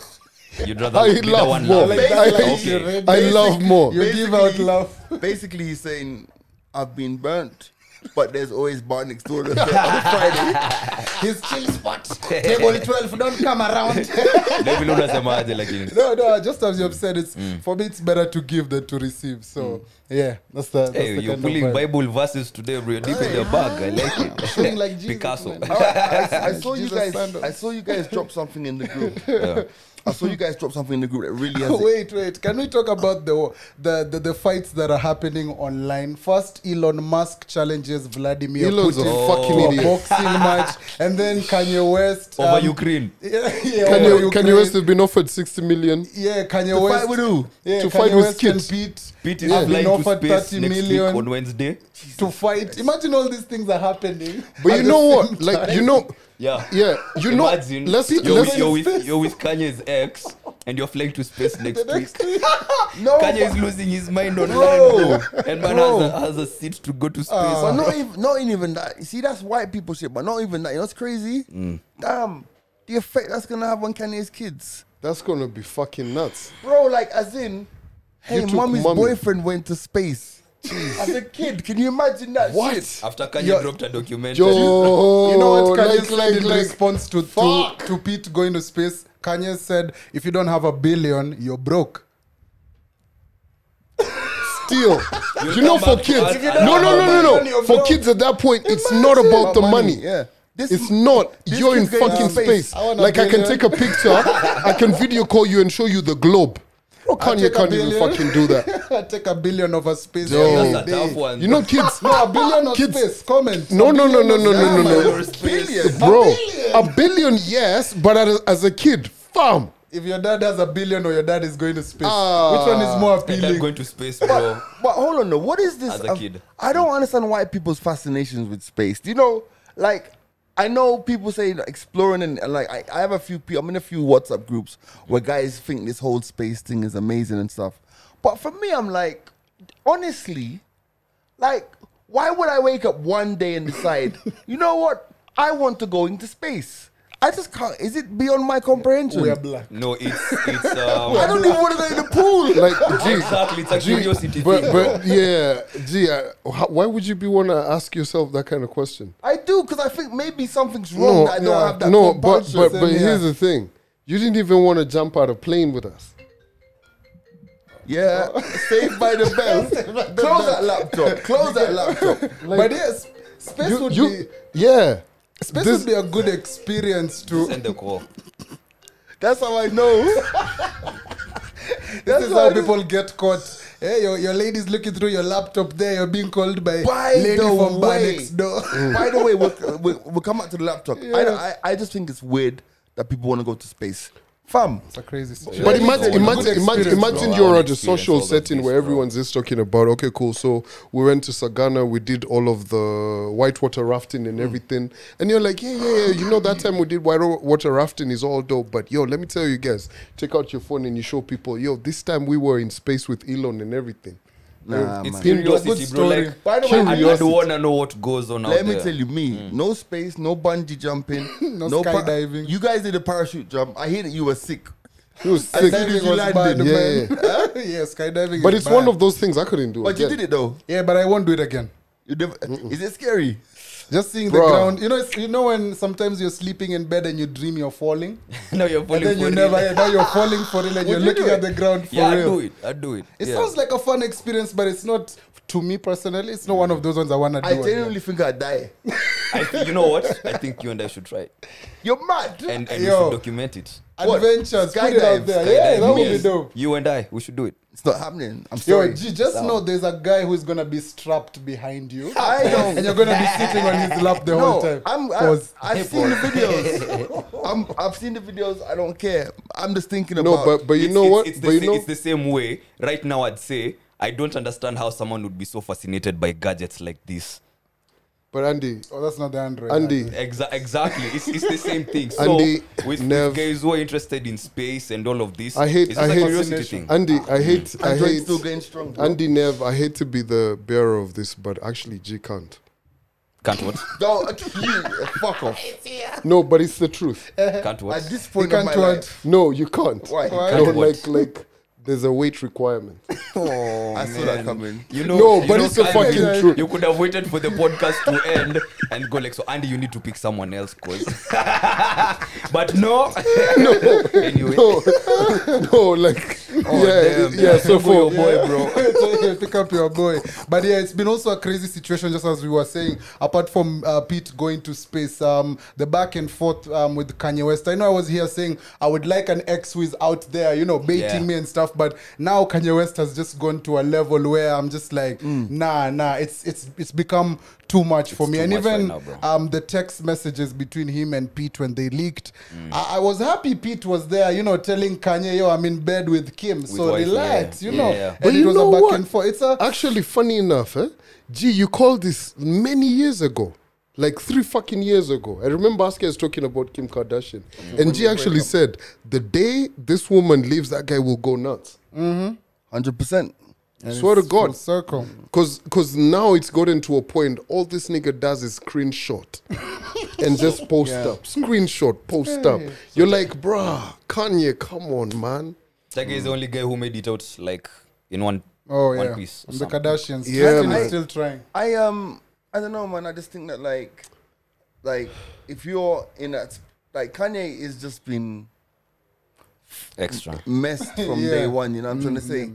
you'd rather I be the love one more. loving. Okay. I love more. You give out love. basically, he's saying I've been burnt, but there's always bar next door on Friday. His chill spot. Table 12, don't come around. Maybe unasemaje lakini. No, just as you have said, it's for me it's better to give than to receive. So yeah, that's the Hey, you're kind pulling of vibe. Bible verses today, bro. You're deep in the bag. I like it. Showing like Jesus, Picasso. man. I saw you Jesus guys. sandals. I saw you guys drop something in the group. I saw you guys drop something in the group that really has. Wait. Can we talk about the fights that are happening online? First, Elon Musk challenges Vladimir Elon's a Putin fucking to a idiot. boxing match, and then Kanye West Over Ukraine. Yeah, Kanye Ukraine. West have been offered 60 million. Yeah, Kanye To West. fight with who? Yeah, To Kanye fight with West Kit. and Pete. Pete is have been flying to offered space 30 next week million on Wednesday. to fight. Imagine all these things are happening. But at you the know same what? Like, time. Yeah. let's Imagine let's you're with Kanye's ex and you're flying to space next week. No, Kanye is losing his mind online, bro. And man has a seat to go to space. but not even that. You see, that's white people shit. But not even that. You know what's crazy? Damn, the effect that's gonna have on Kanye's kids, that's gonna be fucking nuts. bro. Like, as in, hey, You took mommy's mommy. boyfriend went to space. As a kid, can you imagine that What? shit? After Kanye Yo- dropped a documentary. Yo, You know what Kanye like, said in like, response to Pete going to space? Kanye said, if you don't have $1 billion, you're broke. Still, you know, for come back to kids, us and no, you're for broke. kids at that point, it's not about the money. Yeah. This It's not. this You're in kid's going fucking to space. space. I want a Like I can billion. take a picture, I can video call you and show you the globe. Bro, Kanye take a can't even billion. fucking do that. I take $1 billion over space. Yo. every That's a day. tough one. You know, kids. No, $1 billion of Kids- space. Comment. No, $1 no, no, billion no, of no, no, space. no, no. Your space. Bro, billion. $1 billion, yes, but as a kid, fam. If your dad has $1 billion or your dad is going to space, Ah. which one is more And I'm appealing? going to space, bro. But hold on, though. What is this? As a kid. I don't understand why people's fascinations with space. Do you know, like, I know people say exploring and like I have a few people. I'm in a few WhatsApp groups where guys think this whole space thing is amazing and stuff. But for me, I'm like, honestly, like, why would I wake up one day and decide, you know what, I want to go into space? I just can't. Is it beyond my comprehension? We are black. No, it's I don't even want to go in the pool. Like, gee, exactly. It's a curiosity but thing. bro. yeah, gee, why would you be want to ask yourself that kind of question? I do, because I think maybe something's wrong. That I don't have that. no, but compulsion. Same here. here's the thing: you didn't even want to jump out of plane with us. Yeah, saved by the bell. Close that laptop. Close that laptop. But yes, space would be yeah. space This- would be a good experience to. Send the call. That's how I know. This is how people get caught. Hey, your lady's looking through your laptop there. You're being called by By lady the from bar way. next door. By the way, we'll come back to the laptop. I just think it's weird that people want to go to space. Fam, It's a crazy situation. But It's a imagine, good imagine, imagine, experience, imagine bro. you're I at wanna a experience social all of setting this, where bro. everyone's just talking about, okay, cool. So we went to Sagana, we did all of the whitewater rafting and everything. And you're like, yeah. You know, that time we did whitewater rafting is all dope. But yo, let me tell you guys, take out your phone and you show people, yo, this time we were in space with Elon and everything. nah, It's man. curiosity, Good bro. story. Like, By the way, I don't want to know what goes on let out me there. tell you, me, no space, no bungee jumping, No skydiving. You guys did a parachute jump. I hear that you were sick. It was And sick. then Skydiving you was landed. bad, Yeah, man. Yeah, skydiving But is it's bad. one of those things I couldn't do But you again. did it though. Yeah, but I won't do it again. You never, is it scary? Just seeing Bruh. the ground. You know when sometimes you're sleeping in bed and you dream you're falling? No, you're And falling then for you real. never, now you're falling for real and you're you looking do at it? the ground for Yeah, I'd real. do it. I'd do it. It Yeah. sounds like a fun experience, but it's not, to me personally, it's not one of those ones I want to do. I again. genuinely think I'd die. You know what? I think you and I should try it. You're mad. And we Yo. should document it. What? Adventures, put it out Skydive, there. Yeah, that would be Yes. dope. You and I, we should do it. It's not happening. I'm Yo, sorry. G, just know there's a guy who's gonna be strapped behind you, I don't. and you're gonna be sitting on his lap the whole time. Pause. I've seen the videos. I've seen the videos. I don't care. I'm just thinking No, about. but you It's- know it's- what? It's But the, you sa- know, it's the same way. Right now, I'd say I don't understand how someone would be so fascinated by gadgets like this. but Andy, Oh, that's not the Android. Andy, Exactly. It's the same thing. So Andy, with Nev- guys who are interested in space and all of this, I hate- it's I just a hate- curiosity thing. Andy, I hate, Android's still getting strong. bro. Andy Nev, I hate to be the bearer of this, but actually G can't. Can't what? Don't you fuck off. No, but it's the truth. Can't what? At this point You of my can't what? life, No, you can't. why? Why? No, Can't what? like there's a weight requirement. I saw that coming. You know, No, you but know, it's the Andy, fucking truth. You could have waited for the podcast to end and go like, so Andy, you need to pick someone else, cause. But no. Anyway. No, like damn. yeah. So Go your for boy, bro. So pick up your boy. But yeah, it's been also a crazy situation, just as we were saying. Apart from Pete going to space, the back and forth with Kanye West. I know I was here saying I would like an ex who is out there, baiting Yeah. me and stuff. But now Kanye West has just gone to a level where I'm just like, nah. It's become too much for me. too And much even right now, bro. the text messages between him and Pete when they leaked, I was happy Pete was there, telling Kanye, yo, I'm in bed with Kim, so wife, relax, yeah. you know. Yeah, yeah. And But it you was a know back what? and forth. It's a actually funny enough, Gee, you called this many years ago. Like 3 fucking years ago. I remember Aska is talking about Kim Kardashian. And G actually said, the day this woman leaves, that guy will go nuts. 100%. Swear to full God. circle. Because now it's gotten to a point, all this nigga does is screenshot and just post up. Screenshot, post up. You're like, bruh, Kanye, come on, man. That guy is the only guy who made it out like in one Oh One yeah, Piece or and the something. Kardashians. Yeah, Justin man. is still trying. I don't know, man. I just think that like if you're in that, like Kanye is just been Extra. messed from Yeah. day one. You know what I'm trying to say?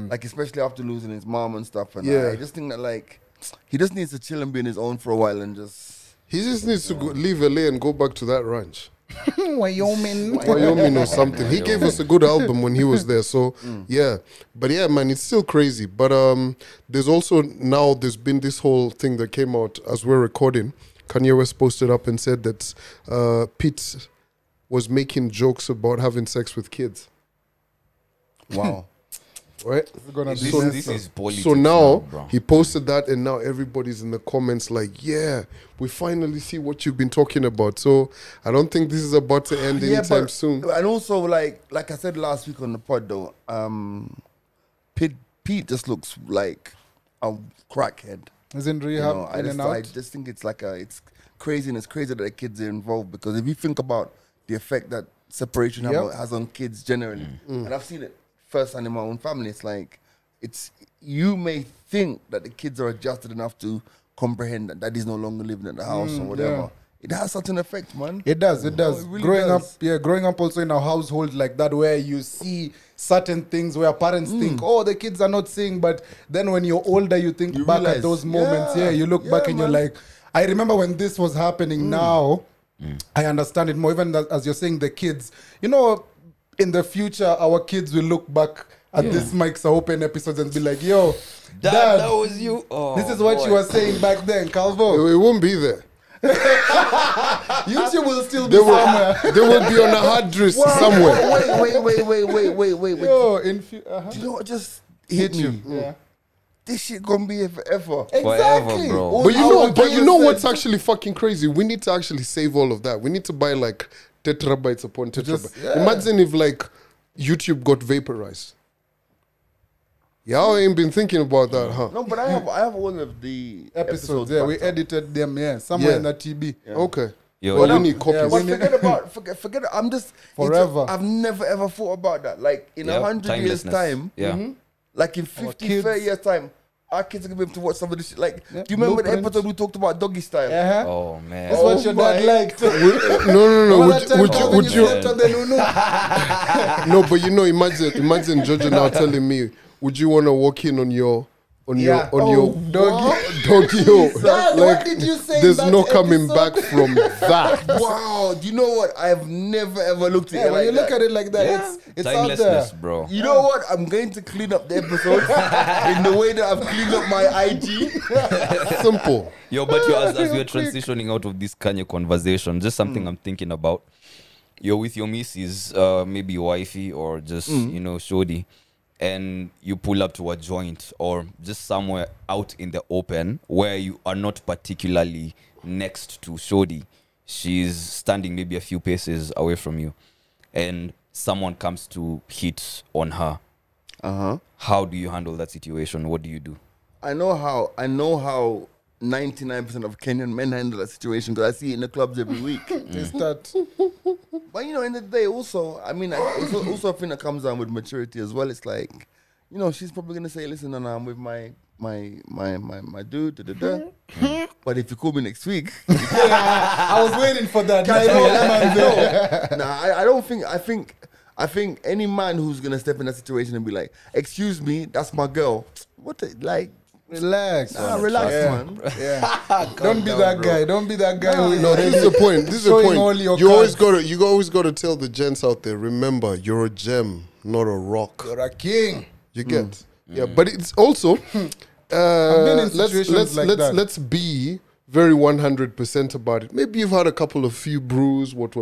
Like especially after losing his mom and stuff. And Yeah. I just think that like he just needs to chill and be on his own for a while and just. He just needs to leave LA and go back to that ranch. Wyoming. Wyoming or something. He gave us a good album when he was there. So yeah, but yeah, man, it's still crazy. But there's also now there's been this whole thing that came out as we're recording. Kanye West posted up and said that Pete was making jokes about having sex with kids. Wow. Right? Gonna This, be this is politics. So now bro. he posted that, and now everybody's in the comments like, "Yeah, we finally see what you've been talking about." So I don't think this is about to end anytime soon. And also, like I said last week on the pod, though, Pete just looks like a crackhead. Is in You rehab, know, in and I out. just think it's like it's crazy, and it's crazy that the kids are involved because if you think about the effect that separation Yep. has on kids generally, and I've seen it firsthand in my own family, it's like you may think that the kids are adjusted enough to comprehend that daddy's no longer living at the house or whatever. yeah. It has such an effect, man. It does, it does. it really growing does. growing up also in a household like that where you see certain things where parents think, oh, the kids are not seeing, but then when you're older, you think You back realize, at those moments. yeah, Yeah, you look back and you're man. like, I remember when this was happening. Now, I understand it more. Even as you're saying, the kids, you know, in the future, our kids will look back at this Mike's Open episodes and be like, yo, Dad, that was you. Oh, this is what boy. you were saying back then, Calvo. It won't be there. YouTube will still be They will, somewhere. they will be on a hard disk somewhere. Wait. Yo, Do you know what just hit me? Yeah. This shit gonna be here forever. Exactly. bro. But you How know, the but you Bible know said- what's actually fucking crazy? We need to actually save all of that. We need to buy like tetrabytes upon tetrabytes. yeah. Imagine if like YouTube got vaporized. Y'all ain't been thinking about that, huh? No, but I have all of the Episodes, yeah, we backed up. edited them, somewhere Yeah. in the TB. Okay. Yo, Well, yo. we need copies. Yeah, But we need- forget. I'm just Forever. I've never ever thought about that. Like in Yeah, 100 years timelessness. time, Yeah. like in 50, kids. 30 years time, our kids are gonna be able to watch some of this shit. Like, Yeah, do you remember the blueprint. episode we talked about doggy style? Uh-huh. Oh man. That's what your dad my liked. No. Remember that time Would Calvin you? slept on the Nunu? No, but you know, imagine Jojo now telling me, would you want to walk in on your Yeah. doggy? Dad, what did you say in There's that no coming episode? back from that. Wow, do you know what? I've never ever looked at Yeah, it when like you look that. at it like that, Yeah. it's out there. Timelessness, bro. You know what? I'm going to clean up the episodes in the way that I've cleaned up my IG. Simple. Yo, but yo, as we're transitioning out of this Kanye conversation, just something I'm thinking about. You're with your missus, maybe wifey or just, you know, shorty, and you pull up to a joint or just somewhere out in the open where you are not particularly next to shorty. She's standing maybe a few paces away from you, and someone comes to hit on her. How do you handle that situation? What do you do? I know how 99% of Kenyan men handle that situation because I see it in the clubs every week. It's that. But you know, in the day, also, I mean, it's also a thing that comes down with maturity as well. It's like, you know, she's probably gonna say, "Listen, and I'm with my dude." Da, da, da. But if you call me next week, I was waiting for that. I don't think. I think any man who's gonna step in that situation and be like, "Excuse me, that's my girl." What the, like? Relax. Relax, Yeah. man. Yeah. Don't be that guy. Don't be that guy. who is No, this is the point. This is the Showing point. all your You always cards. got to tell the gents out there. Remember, you're a gem, not a rock. You're a king. You get, yeah. But it's also, been in situations like that. let's be very 100% about it. Maybe you've had a couple of few brews, what.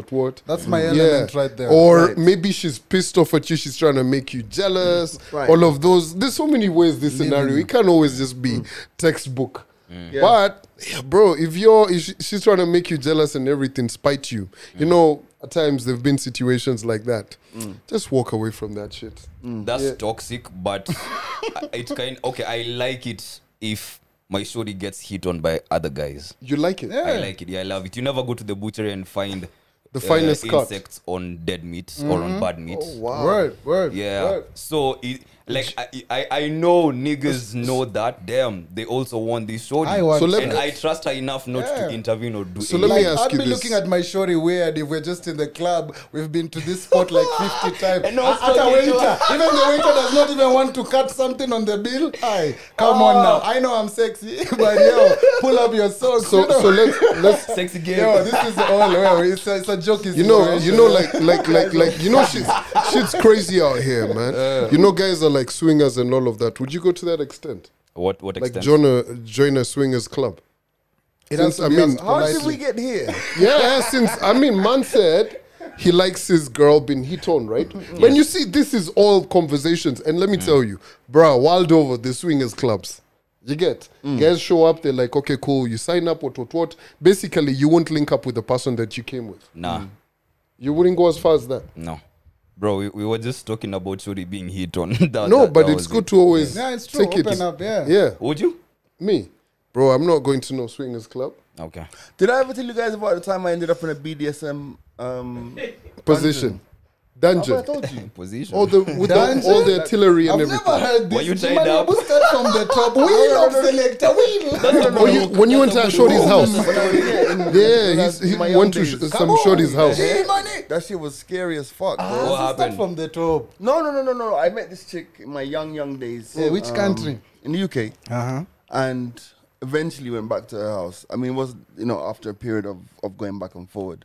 That's my element right there. Or Right. maybe she's pissed off at you. She's trying to make you jealous. Right. All of those. There's so many ways this scenario. It can't always just be textbook. Yeah. But yeah, bro, if she's trying to make you jealous and everything, spite you. You know, at times there've been situations like that. Just walk away from that shit. That's toxic, but it's okay. I like it if my shorty gets hit on by other guys. You like it? I like it. Yeah, I love it. You never go to the butchery and find The finest cut. insects on dead meat or on bad meat. Wow. Word. Yeah. Word. So Like I know niggas know that. Damn, they also want this shorty. I want So let and me- I trust her enough not to intervene or do So anything. let me Like, ask I'd you be this. looking at my shorty weird if we're just in the club. We've been to this spot like 50 times. And no At a talking waiter, to even the waiter does not even want to cut something on the bill. Hi, come on now. I know I'm sexy, but yo, pull up your socks. So you know? so let's Sexy game. Yo, this is all well. It's a joke. you know shit's crazy out here, man. You know, guys are like swingers and all of that. Would you go to that extent? What Like extent? join a swingers club? It has to I be mean, as How did politely. we get here? Yeah, since man said he likes his girl being hit on, right? When you see this is all conversations, and let me tell you, bruh, wild over the swingers clubs. You get guys show up, they're like, okay, cool, you sign up, what. Basically, you won't link up with the person that you came with. Nah, You wouldn't go as far as that. no. Bro, we were just talking about Shuri being hit on. No, but it's good to always Yeah, it's true. take it. Open up, yeah. Yeah, Would you? me, bro, I'm not going to no swingers club Okay. Did I ever tell you guys about the time I ended up in a BDSM position, Have I dungeon, told you? Position. all the with Dungeon? all the artillery and I've everything. never heard this. Were you tied Jimmy, up? you start from the top. Wheel of selector, wheel. When you went to Shorty's house, yeah, That's he my young went to days. some Shorty's house. G money. That shit was scary as fuck, bro. What Start happened? from the top. No. I met this chick in my young days. Yeah, which country? In the UK. Uh-huh. And eventually went back to her house. I mean, it was, after a period of going back and forward.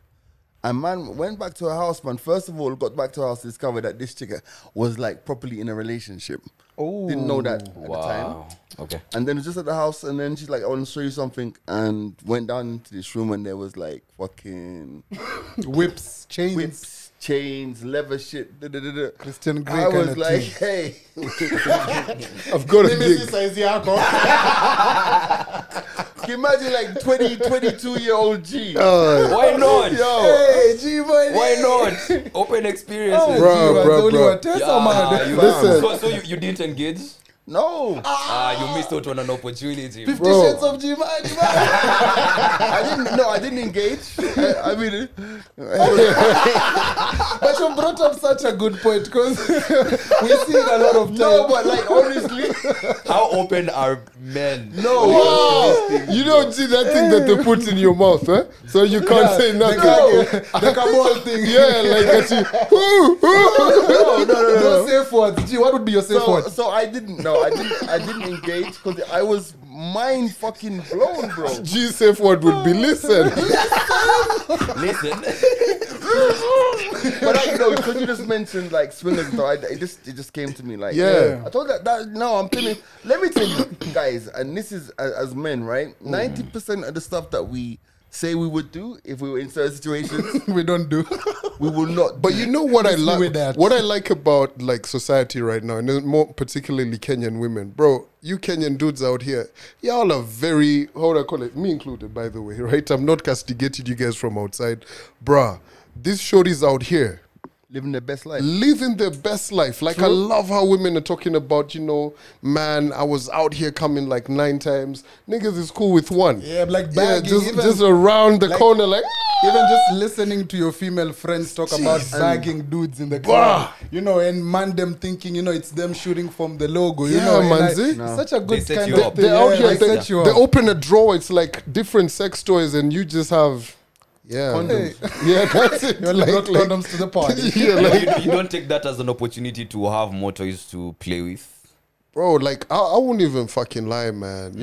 And man, went back to her house, man. First of all, got back to her house, discovered that this chick was like properly in a relationship. Oh. Didn't know that at the time. Wow. Okay. And then just at the house, and then she's like, I want to show you something. And went down into this room, and there was like fucking Whips, chains. whips, chains, leather shit. Christian Grey I was kinda like, tea. hey. I've got a Nemesis gig. size yako. Can you imagine like 22-year-old G? Why not? Yo. Hey, G money. Why not? Open experiences. Bro. Yeah, you, Listen. So you didn't engage? No. You missed out on an opportunity. 50 Bro. shades of G money. I didn't engage. I mean, But you brought up such a good point because we see it a lot of times. no, but like honestly, How open are men? no. You don't see that thing that they put in your mouth, huh? So you can't say nothing. The Kabul thing. Yeah, like that. No safe words. G, what would be your safe word? So I didn't engage because I was mind fucking blown, bro. G safe word would be listen. Listen. But because you just mentioned like swingers, though, it just came to me like, Yeah. I told that no, I'm telling you. Let me tell you, guys, and this is as men, right? 90% of the stuff that we say we would do if we were in certain situations, We don't do. we will not. But you know what I Let's do with like? that. What I like about like society right now, and then more particularly Kenyan women, bro. You Kenyan dudes out here, y'all are very, how would I call it? Me included, by the way, right? I'm not castigating you guys from outside, bruh. These shorties out here living their best life. living their best life. Like I love how women are talking about, man, I was out here coming like 9 times. Niggas is cool with 1. Yeah, like bagging, even- just around the like- corner, like. Even just listening to your female friends talk about bagging dudes in the club, and man them thinking, it's them shooting from the logo, Yeah, and manzi. such a good They set kind you of up. thing. They're out Yeah, here. they set you They up. open a drawer. It's like different sex toys, and you just have, Hey, yeah, that's it. you only brought condoms to the party. yeah, like, you don't take that as an opportunity to have more toys to play with. bro, like I won't even fucking lie, man.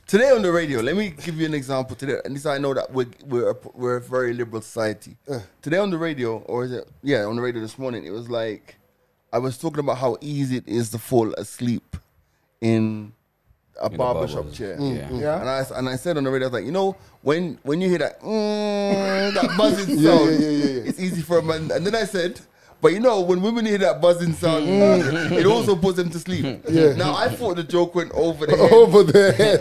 Today on the radio, let me give you an example. Today, and this I know that we're a very liberal society. Today on the radio, or is it? Yeah, on the radio this morning, it was like I was talking about how easy it is to fall asleep in a barbershop barber. chair. Yeah. Yeah. And I said on the radio, I was like, when you hear that that buzzing Yeah, sound, yeah. it's easy for a man. And then I said, but when women hear that buzzing sound, it also puts them to sleep. Yeah. Now I thought the joke went over the head over the head.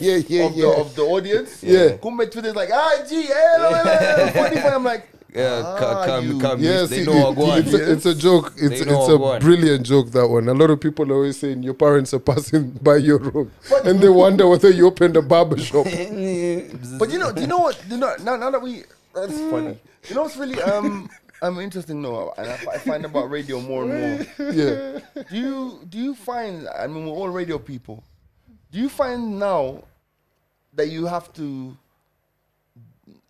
Yeah. of the audience. Yeah. Kumbe Twitter's like, gee, hello. 45. I'm like, Come. Yeah, they see, know what going. it's a joke. It's They know a what. brilliant joke, that one. A lot of people are always saying your parents are passing by your room and they wonder whether you opened a barber shop. but do you know what? Now that that's funny. You know what's really I'm interesting though, and I find about radio more and more. Yeah. Do you find? I mean, we're all radio people. Do you find now that you have to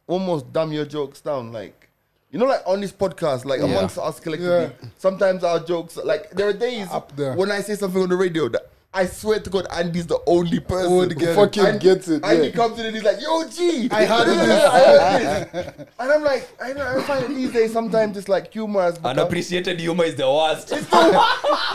almost dumb your jokes down, like? You know, like on this podcast, like amongst us collectively, sometimes our jokes, like there are days Up there. when I say something on the radio that I swear to God, Andy's the only person would get who it. Fucking gets it. Andy Yeah. comes in and he's like, "Yo, G, I heard this. I heard this." And I'm like, I find it these days sometimes it's like humor has become. Unappreciated humor is the worst.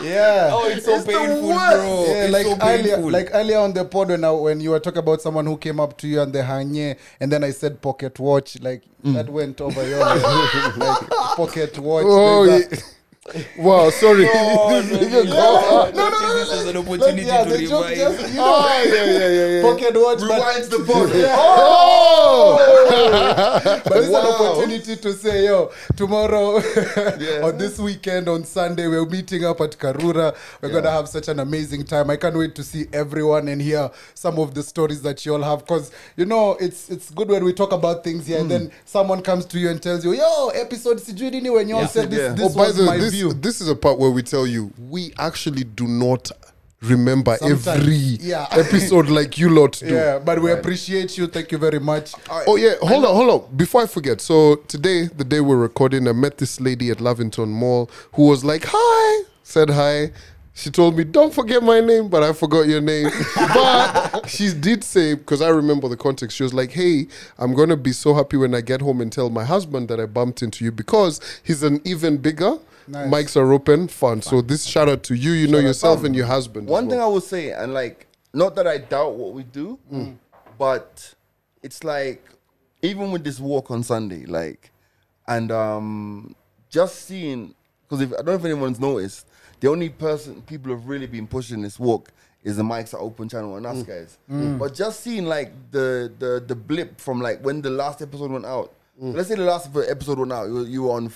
Yeah. Oh, it's so It's the painful, worst. bro. Yeah, It's like so earlier, painful. like earlier on the pod when you were talking about someone who came up to you and the hanye, and then I said pocket watch, like that went over your head. Like pocket watch. Oh, there's yeah. Wow, sorry. No, this as an opportunity yeah, to the joke revive. just, you know, Oh, yeah. pocket watch, but Rewinds the pod. but it's an opportunity to say, yo, tomorrow or this weekend on Sunday, we're meeting up at Karura. We're going to have such an amazing time. I can't wait to see everyone and hear some of the stories that you all have. Because, you know, it's good when we talk about things here and then someone comes to you and tells you, yo, episode sijui nini when you all said this, this By was the my way, view. this is a part where we tell you we actually do not remember Sometimes, every yeah. episode like you lot do. Yeah, but we appreciate you. Thank you very much. Oh yeah, hold on. Before I forget, so today, the day we're recording, I met this lady at Lavington Mall who was like, "Hi," said hi. She told me, "Don't forget my name," but I forgot your name. But she did say, because I remember the context, she was like, "Hey, I'm gonna be so happy when I get home and tell my husband that I bumped into you because he's an even bigger." Nice. Mics are open, fun. So this shout out to you. You know yourself and your husband. as One thing I well. will say, and like, not that I doubt what we do, but it's like, even with this walk on Sunday, like, and just seeing, because I don't know if anyone's noticed, the only people have really been pushing this walk is the Mics Are Open channel and us guys. But just seeing like the blip from like when the last episode went out. Let's say the last episode went out, you were on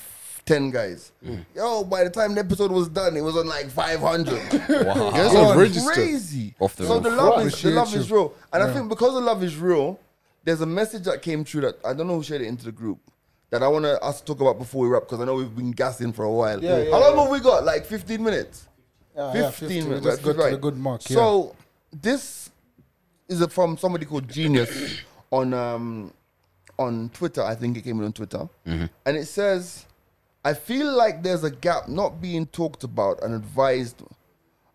10 guys. Yo, by the time the episode was done, it was on like 500. Wow. Guys have registered. Crazy. Off the So roof. the love Appreciate is real. And I think because the love is real, there's a message that came through that I don't know who shared it into the group that I want us to talk about before we wrap because I know we've been gassing for a while. Yeah, How long have we got? Like 15 minutes? Yeah, 15 we minutes. just got right. to the good mark. Yeah. So this is from somebody called Genius on Twitter. I think it came in on Twitter. And it says, I feel like there's a gap not being talked about and advised.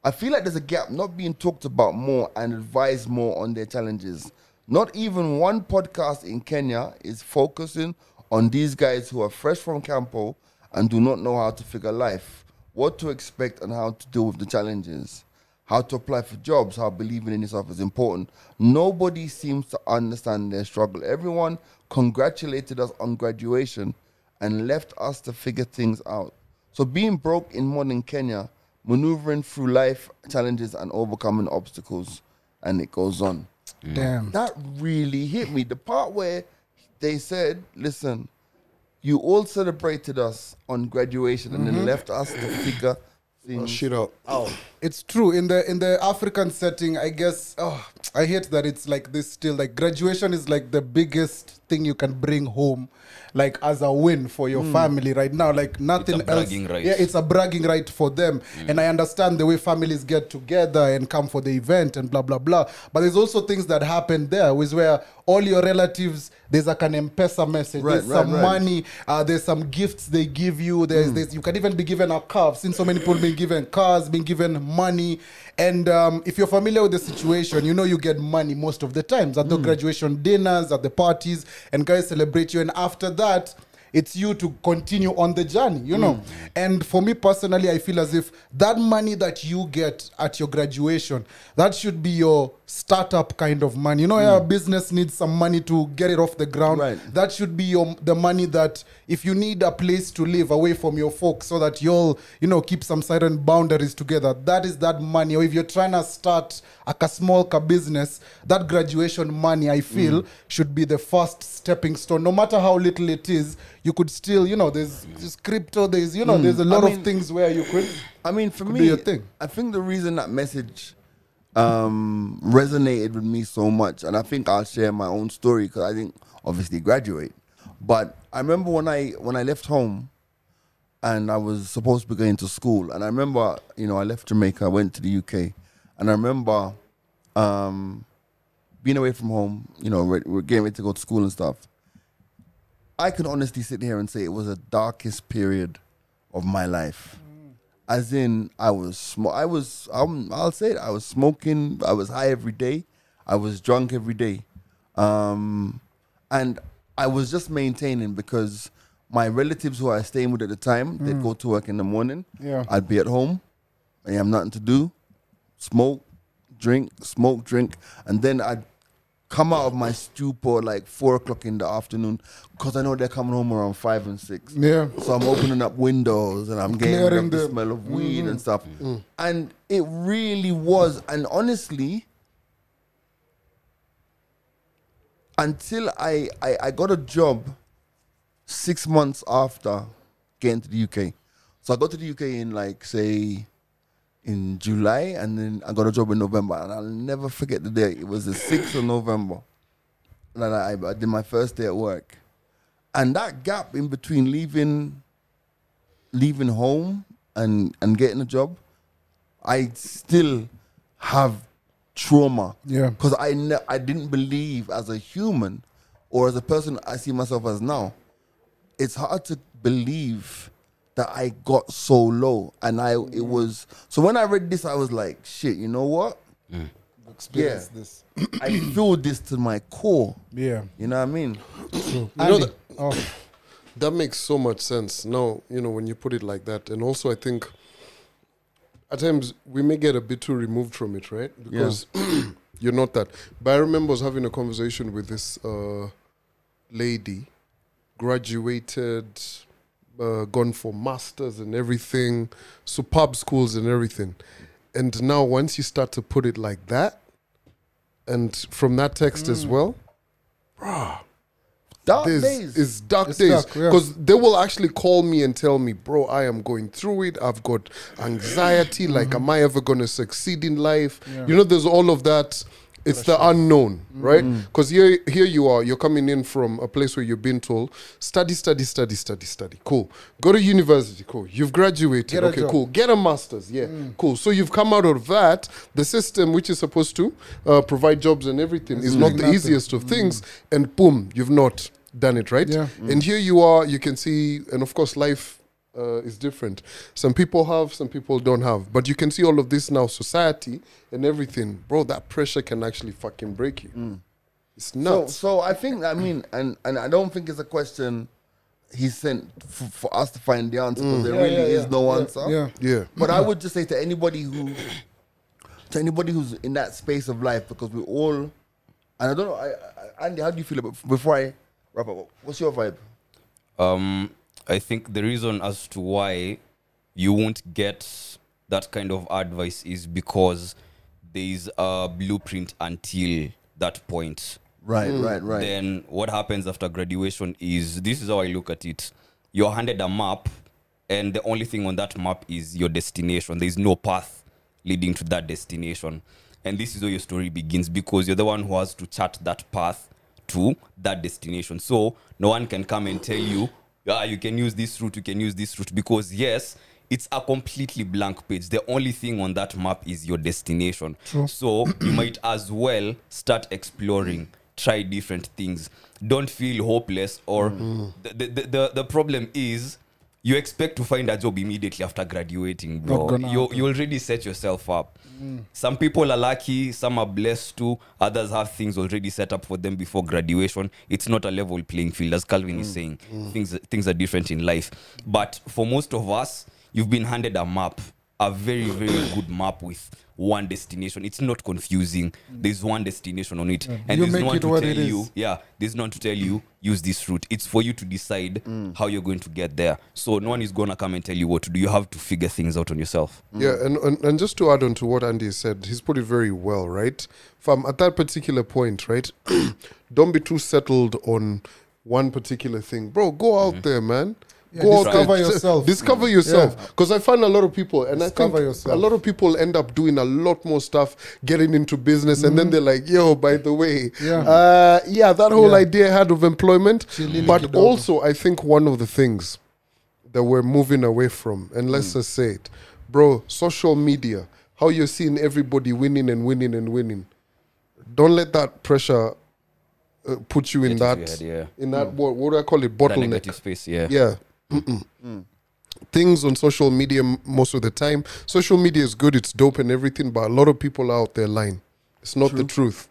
I feel like there's a gap not being talked about more and advised more on their challenges. Not even one podcast in Kenya is focusing on these guys who are fresh from Campo and do not know how to figure life, what to expect and how to deal with the challenges, how to apply for jobs, how believing in yourself is important. Nobody seems to understand their struggle. Everyone congratulated us on graduation and left us to figure things out. So being broke in modern Kenya, maneuvering through life challenges and overcoming obstacles, and it goes on. Damn. That really hit me. The part where they said, listen, you all celebrated us on graduation and then left us to figure things Shit out. out. It's true in the African setting. I guess I hate that it's like this still. Like graduation is like the biggest thing you can bring home, like as a win for your family right now. Like nothing It's a else. bragging right. Yeah, it's a bragging right for them. And I understand the way families get together and come for the event and blah blah blah. But there's also things that happen there, which where all your relatives, there's like an M-Pesa message. Right, There's right, some right. money. There's some gifts they give you. There's you can even be given a car. I've seen so many people being given cars, being given money. And if you're familiar with the situation, you know you get money most of the times at the graduation dinners, at the parties, and guys celebrate you. And after that, it's you to continue on the journey, you know. And for me personally, I feel as if that money that you get at your graduation, that should be your startup kind of money. You know, your business needs some money to get it off the ground. Right. That should be the money that if you need a place to live away from your folks so that you'll, you know, keep some certain boundaries together, that is that money. Or if you're trying to start a small business, that graduation money, I feel, should be the first stepping stone. No matter how little it is, you could still, you know, there's crypto, there's, you know, there's a lot of things where you could. I mean, for do me, your thing. I think the reason that message resonated with me so much, and I think I'll share my own story because I didn't obviously graduate, but I remember when I left home and I was supposed to be going to school. And I remember, I left Jamaica, I went to the UK, and I remember being away from home. We're getting ready to go to school and stuff. I can honestly sit here and say it was the darkest period of my life. As in, I'll say it, I was smoking, I was high every day, I was drunk every day. And I was just maintaining because my relatives who I was staying with at the time, they'd go to work in the morning. Yeah. I'd be at home, I have nothing to do, smoke, drink, and then I'd come out of my stupor like 4 o'clock in the afternoon because I know they're coming home around 5 and 6. Yeah. So I'm opening up windows and I'm getting rid Clearing of the the- smell of weed and stuff. And it really was, and honestly, until I got a job 6 months after getting to the UK. So I got to the UK in in July, and then I got a job in November, and I'll never forget the day. It was the 6th of November that I did my first day at work. And that gap in between leaving home and getting a job, I still have trauma. Yeah. Because I didn't believe as a human or as a person I see myself as now, it's hard to believe that I got so low. And it was, so when I read this, I was like, shit, you know what? Experience this. I feel this to my core. Yeah. You know what I mean? Andy. That makes so much sense now, when you put it like that. And also, I think at times we may get a bit too removed from it, right? Because you're not that. But I remember I was having a conversation with this lady, graduated, gone for masters and everything, superb schools and everything. And now once you start to put it like that, and from that text as well, Dark This days. is dark It's days dark, yeah. because they will actually call me and tell me, bro, I am going through it. I've got anxiety. Like, am I ever going to succeed in life? Yeah. There's all of that. It's the unknown, right? Because here you are. You're coming in from a place where you've been told, study. Cool. Go to university. Cool. You've graduated. Get a Okay, job. cool. Get a master's. Yeah, cool. So you've come out of that. The system, which is supposed to provide jobs and everything, is not the nothing. easiest of things. And boom, you've not done it, right? Yeah. And here you are, you can see, and of course life is different. Some people have, some people don't have. But you can see all of this now, society and everything. Bro, that pressure can actually fucking break you. It's nuts. So I think, and I don't think it's a question he sent for us to find the answer, because there really is no answer. Yeah. Yeah. But I would just say to anybody who's in that space of life, because we all, and I don't know, Andy, how do you feel about, before I wrap up, what's your vibe? I think the reason as to why you won't get that kind of advice is because there is a blueprint until that point. Right. Then what happens after graduation is, this is how I look at it. You're handed a map, and the only thing on that map is your destination. There's no path leading to that destination. And this is where your story begins, because you're the one who has to chart that path to that destination. So no one can come and tell you, you can use this route, you can use this route, because yes, it's a completely blank page. The only thing on that map is your destination. So you might as well start exploring, try different things. Don't feel hopeless, or the problem is you expect to find a job immediately after graduating, Not bro. gonna You happen. already set yourself up. Some people are lucky, some are blessed too, others have things already set up for them before graduation. It's not a level playing field, as Calvin is saying. Things are different in life. But for most of us, you've been handed a map, a very, very good map with one destination. It's not confusing. There's one destination on it. And You there's make no one it to what tell it is. you, there's no one to tell you, use this route. It's for you to decide how you're going to get there. So no one is going to come and tell you what to do. You have to figure things out on yourself. Yeah, and just to add on to what Andy said, he's put it very well, right? From at that particular point, right? Don't be too settled on one particular thing. Bro, go out there, man. Go out discover there. yourself. Discover yourself. Because I find a lot of people, and Discover I think yourself. a lot of people end up doing a lot more stuff, getting into business, and then they're like, yo, by the way, that whole idea I had of employment. Chilili But kidogo. also, I think one of the things that we're moving away from. And let's just say it. Bro, social media, how you're seeing everybody winning and winning and winning. Don't let that pressure put you in Get that, into your head, in that what do I call it, That bottleneck. negative space, yeah. Yeah. Things on social media most of the time. Social media is good, it's dope and everything, but a lot of people are out there lying. It's not the truth,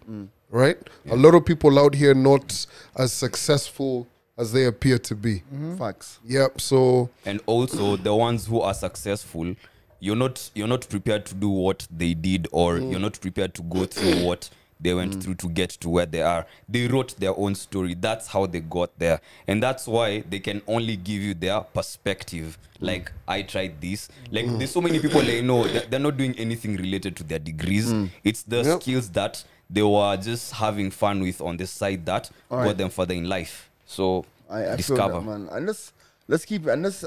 right? A lot of people out here not as successful as they appear to be. Facts. Yep. So And also the ones who are successful, you're not prepared to do what they did, or you're not prepared to go through what they went through to get to where they are. They wrote their own story. That's how they got there. And that's why they can only give you their perspective. Like, I tried this. Like, there's so many people they know that they're not doing anything related to their degrees. It's the Yep. skills that they were just having fun with on the side that got them further in life. So I feel discover. that, man. And let's keep it. And it's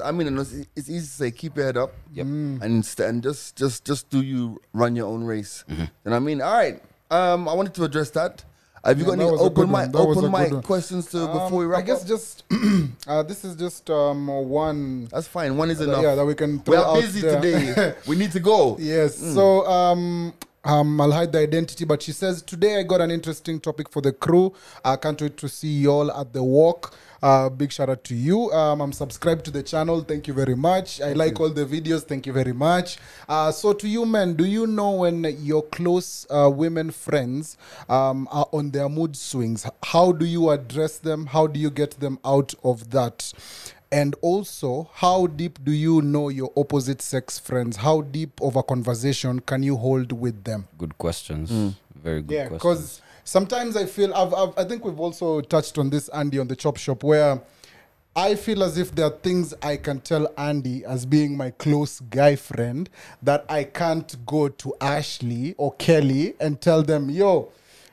easy to say, keep your head up. Yep. And just do you run your own race. And I mean, all right. I wanted to address that. Have you got that any was a good open one. mic That was a good one. questions before we wrap I guess up? just this is just one. That's fine. One is enough. Yeah, that we can. We throw are out busy there. today. We need to go. Yes. So I'll hide the identity, but she says today I got an interesting topic for the crew. I can't wait to see you all at the walk. Big shout out to you. I'm subscribed to the channel. Thank you very much. I like all the videos. Thank you very much. So to you men, do you know when your close women friends are on their mood swings? How do you address them? How do you get them out of that? And also, how deep do you know your opposite sex friends? How deep of a conversation can you hold with them? Good questions. Very good Yeah, questions. because sometimes I feel, I think we've also touched on this, Andy, on the Chop Shop, where I feel as if there are things I can tell Andy as being my close guy friend that I can't go to Ashley or Kelly and tell them, yo,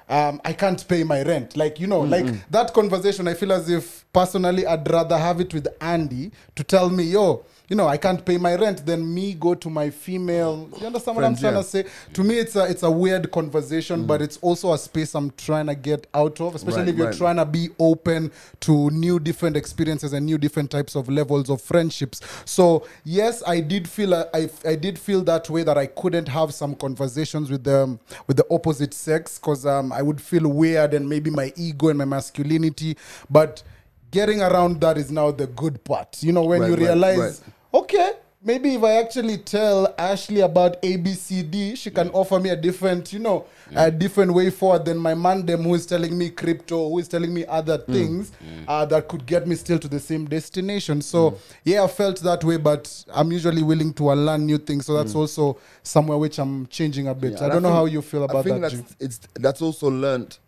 I can't pay my rent. Like, you know, like that conversation, I feel as if personally I'd rather have it with Andy to tell me, yo, you know, I can't pay my rent than me go to my female. You understand what I'm Friends, trying yeah. to say? To me, it's a weird conversation, but it's also a space I'm trying to get out of, especially Right, if you're right. trying to be open to new different experiences and new different types of levels of friendships. So yes, I did feel I did feel that way, that I couldn't have some conversations with the opposite sex because I would feel weird and maybe my ego and my masculinity. But getting around that is now the good part. You know, when Right, you right, realize, right. okay, maybe if I actually tell Ashley about ABCD, she can offer me a different, you know, a different way forward than my man them who is telling me crypto, who is telling me other things that could get me still to the same destination. So yeah, I felt that way, but I'm usually willing to learn new things. So that's also somewhere which I'm changing a bit. Yeah, I and don't know think- how you feel about I think that. that's also learnt.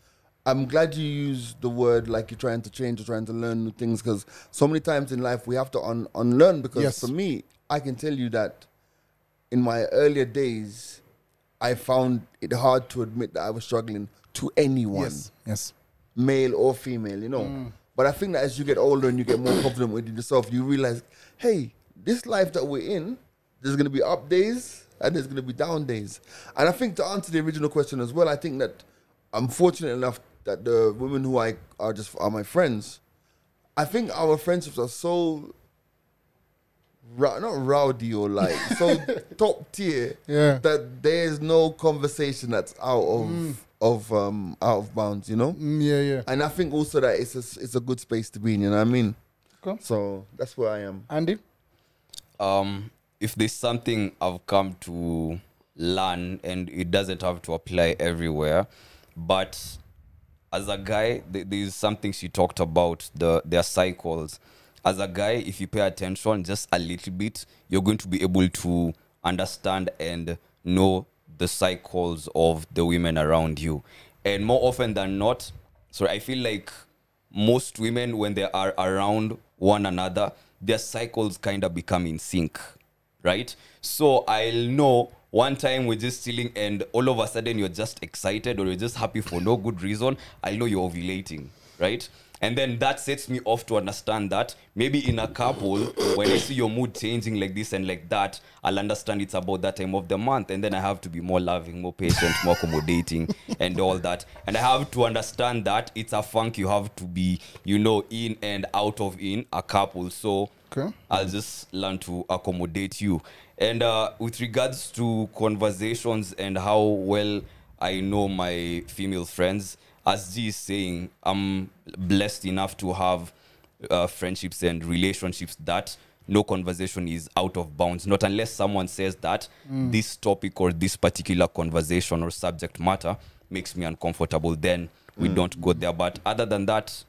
I'm glad you use the word like you're trying to change or trying to learn new things, because so many times in life we have to unlearn. Because Yes. for me, I can tell you that in my earlier days, I found it hard to admit that I was struggling to anyone, Yes, yes. male or female, you know. But I think that as you get older and you get more confident with yourself, you realize, hey, this life that we're in, there's going to be up days and there's going to be down days. And I think to answer the original question as well, I think that I'm fortunate enough that the women who are my friends, I think our friendships are so not rowdy or like so top tier, Yeah. that there's no conversation that's out of bounds, you know. Yeah, yeah. And I think also that it's a good space to be in, you know what I mean? Cool. So that's where I am. Andy? If there's something I've come to learn, and it doesn't have to apply everywhere, but as a guy, there's some things you talked about, their cycles. As a guy, if you pay attention just a little bit, you're going to be able to understand and know the cycles of the women around you. And more often than not, so I feel like most women, when they are around one another, their cycles kind of become in sync, right? So I'll know one time we're just chilling and all of a sudden you're just excited or you're just happy for no good reason. I'll know you're ovulating, right? And then that sets me off to understand that maybe in a couple, when I see your mood changing like this and like that, I'll understand it's about that time of the month. And then I have to be more loving, more patient, more accommodating and all that. And I have to understand that it's a funk you have to be, you know, in and out of in a couple. So Okay. I'll just learn to accommodate you. And with regards to conversations and how well I know my female friends, as G is saying, I'm blessed enough to have friendships and relationships that no conversation is out of bounds, not unless someone says that this topic or this particular conversation or subject matter makes me uncomfortable, then we don't go there. But other than that,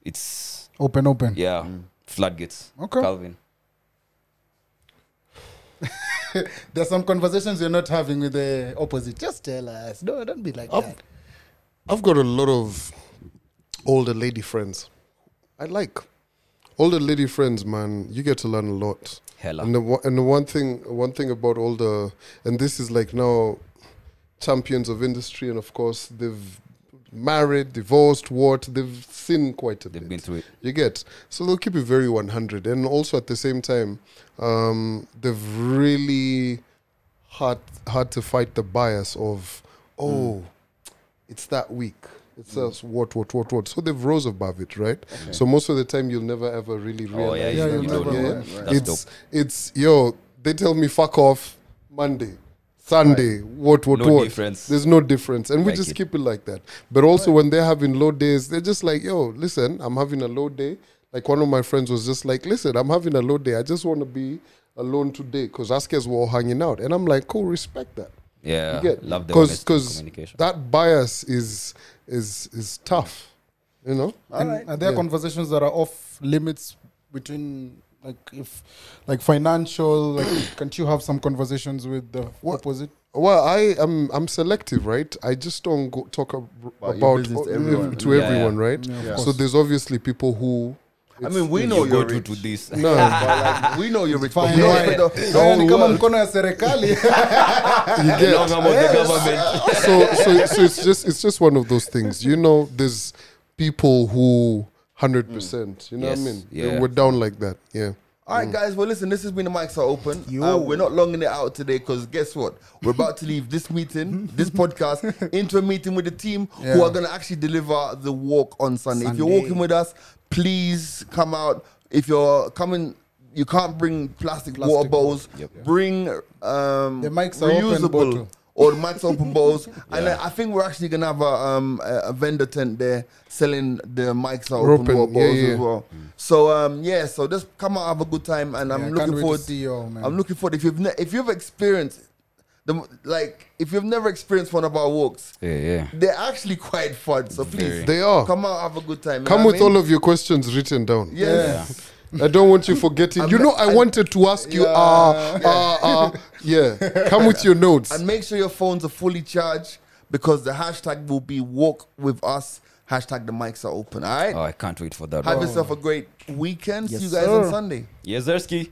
it's Open. yeah, floodgates. Okay. Calvin. There's some conversations you're not having with the opposite. Just tell us. No, don't be like that. I've got a lot of older lady friends. I like older lady friends, man. You get to learn a lot. Hella. And the one thing about older, and this is like now champions of industry, and of course they've married, divorced, what they've seen quite a bit. They've been through it. You get, so they'll keep it very 100, and also at the same time, they've really had to fight the bias of it's that week. It's us what. So they've rose above it, right? Okay. So most of the time you'll never ever really realize. yeah, that. you'll never. That's It's they tell me fuck off Monday, Sunday, what. No difference. There's no difference. And we Like just it. keep it like that. But also when they're having low days, they're just like, yo, listen, I'm having a low day. Like one of my friends was just like, listen, I'm having a low day. I just want to be alone today because us guys were all hanging out. And I'm like, cool, respect that. Yeah, You get, love the honesty because communication. that bias is tough, you know. And are there conversations that are off limits between, like, if, like, financial? Like, can't you have some conversations with the opposite? Well, I'm selective, right? I just don't go talk about your business to everyone. everyone, right? Yeah, of So course. there's obviously people who. I mean, we know You go you're through rich. to this. No, But like, we know you're rich. But Fine, we don't why? expect the Haya ni whole kama world. mkono ya serikali. you get. Long about the government. So it's just one of those things. You know, there's people who 100%. You know Yes, what I mean? yeah. We're down like that. Yeah. All right, guys. Well, listen, this has been the Mics Are Open. We're not longing it out today because guess what? We're about to leave this meeting, this podcast, into a meeting with the team who are going to actually deliver the walk on Sunday. If you're walking with us, please come out. If you're coming, you can't bring plastic water bottles. Bring The Mics Are Open reusable bottle. or the Mics Are Open bowls. And I think we're actually going to have a vendor tent there selling the Mics Are Open water bowls as well. So so just come out, have a good time, and I'm looking forward to see you all, man. I'm looking forward. If you've experienced if you've never experienced one of our walks, Yeah. they're actually quite fun. So please, They are. come out, have a good time. Come with all of your questions written down. Yes. I don't want you forgetting. I wanted to ask you. Come with your notes. And make sure your phones are fully charged because the hashtag will be walk with us. Hashtag the Mics Are Open. All right. Oh, I can't wait for that. Have yourself a great weekend. See you guys sir. on Sunday. Yes, Zersky.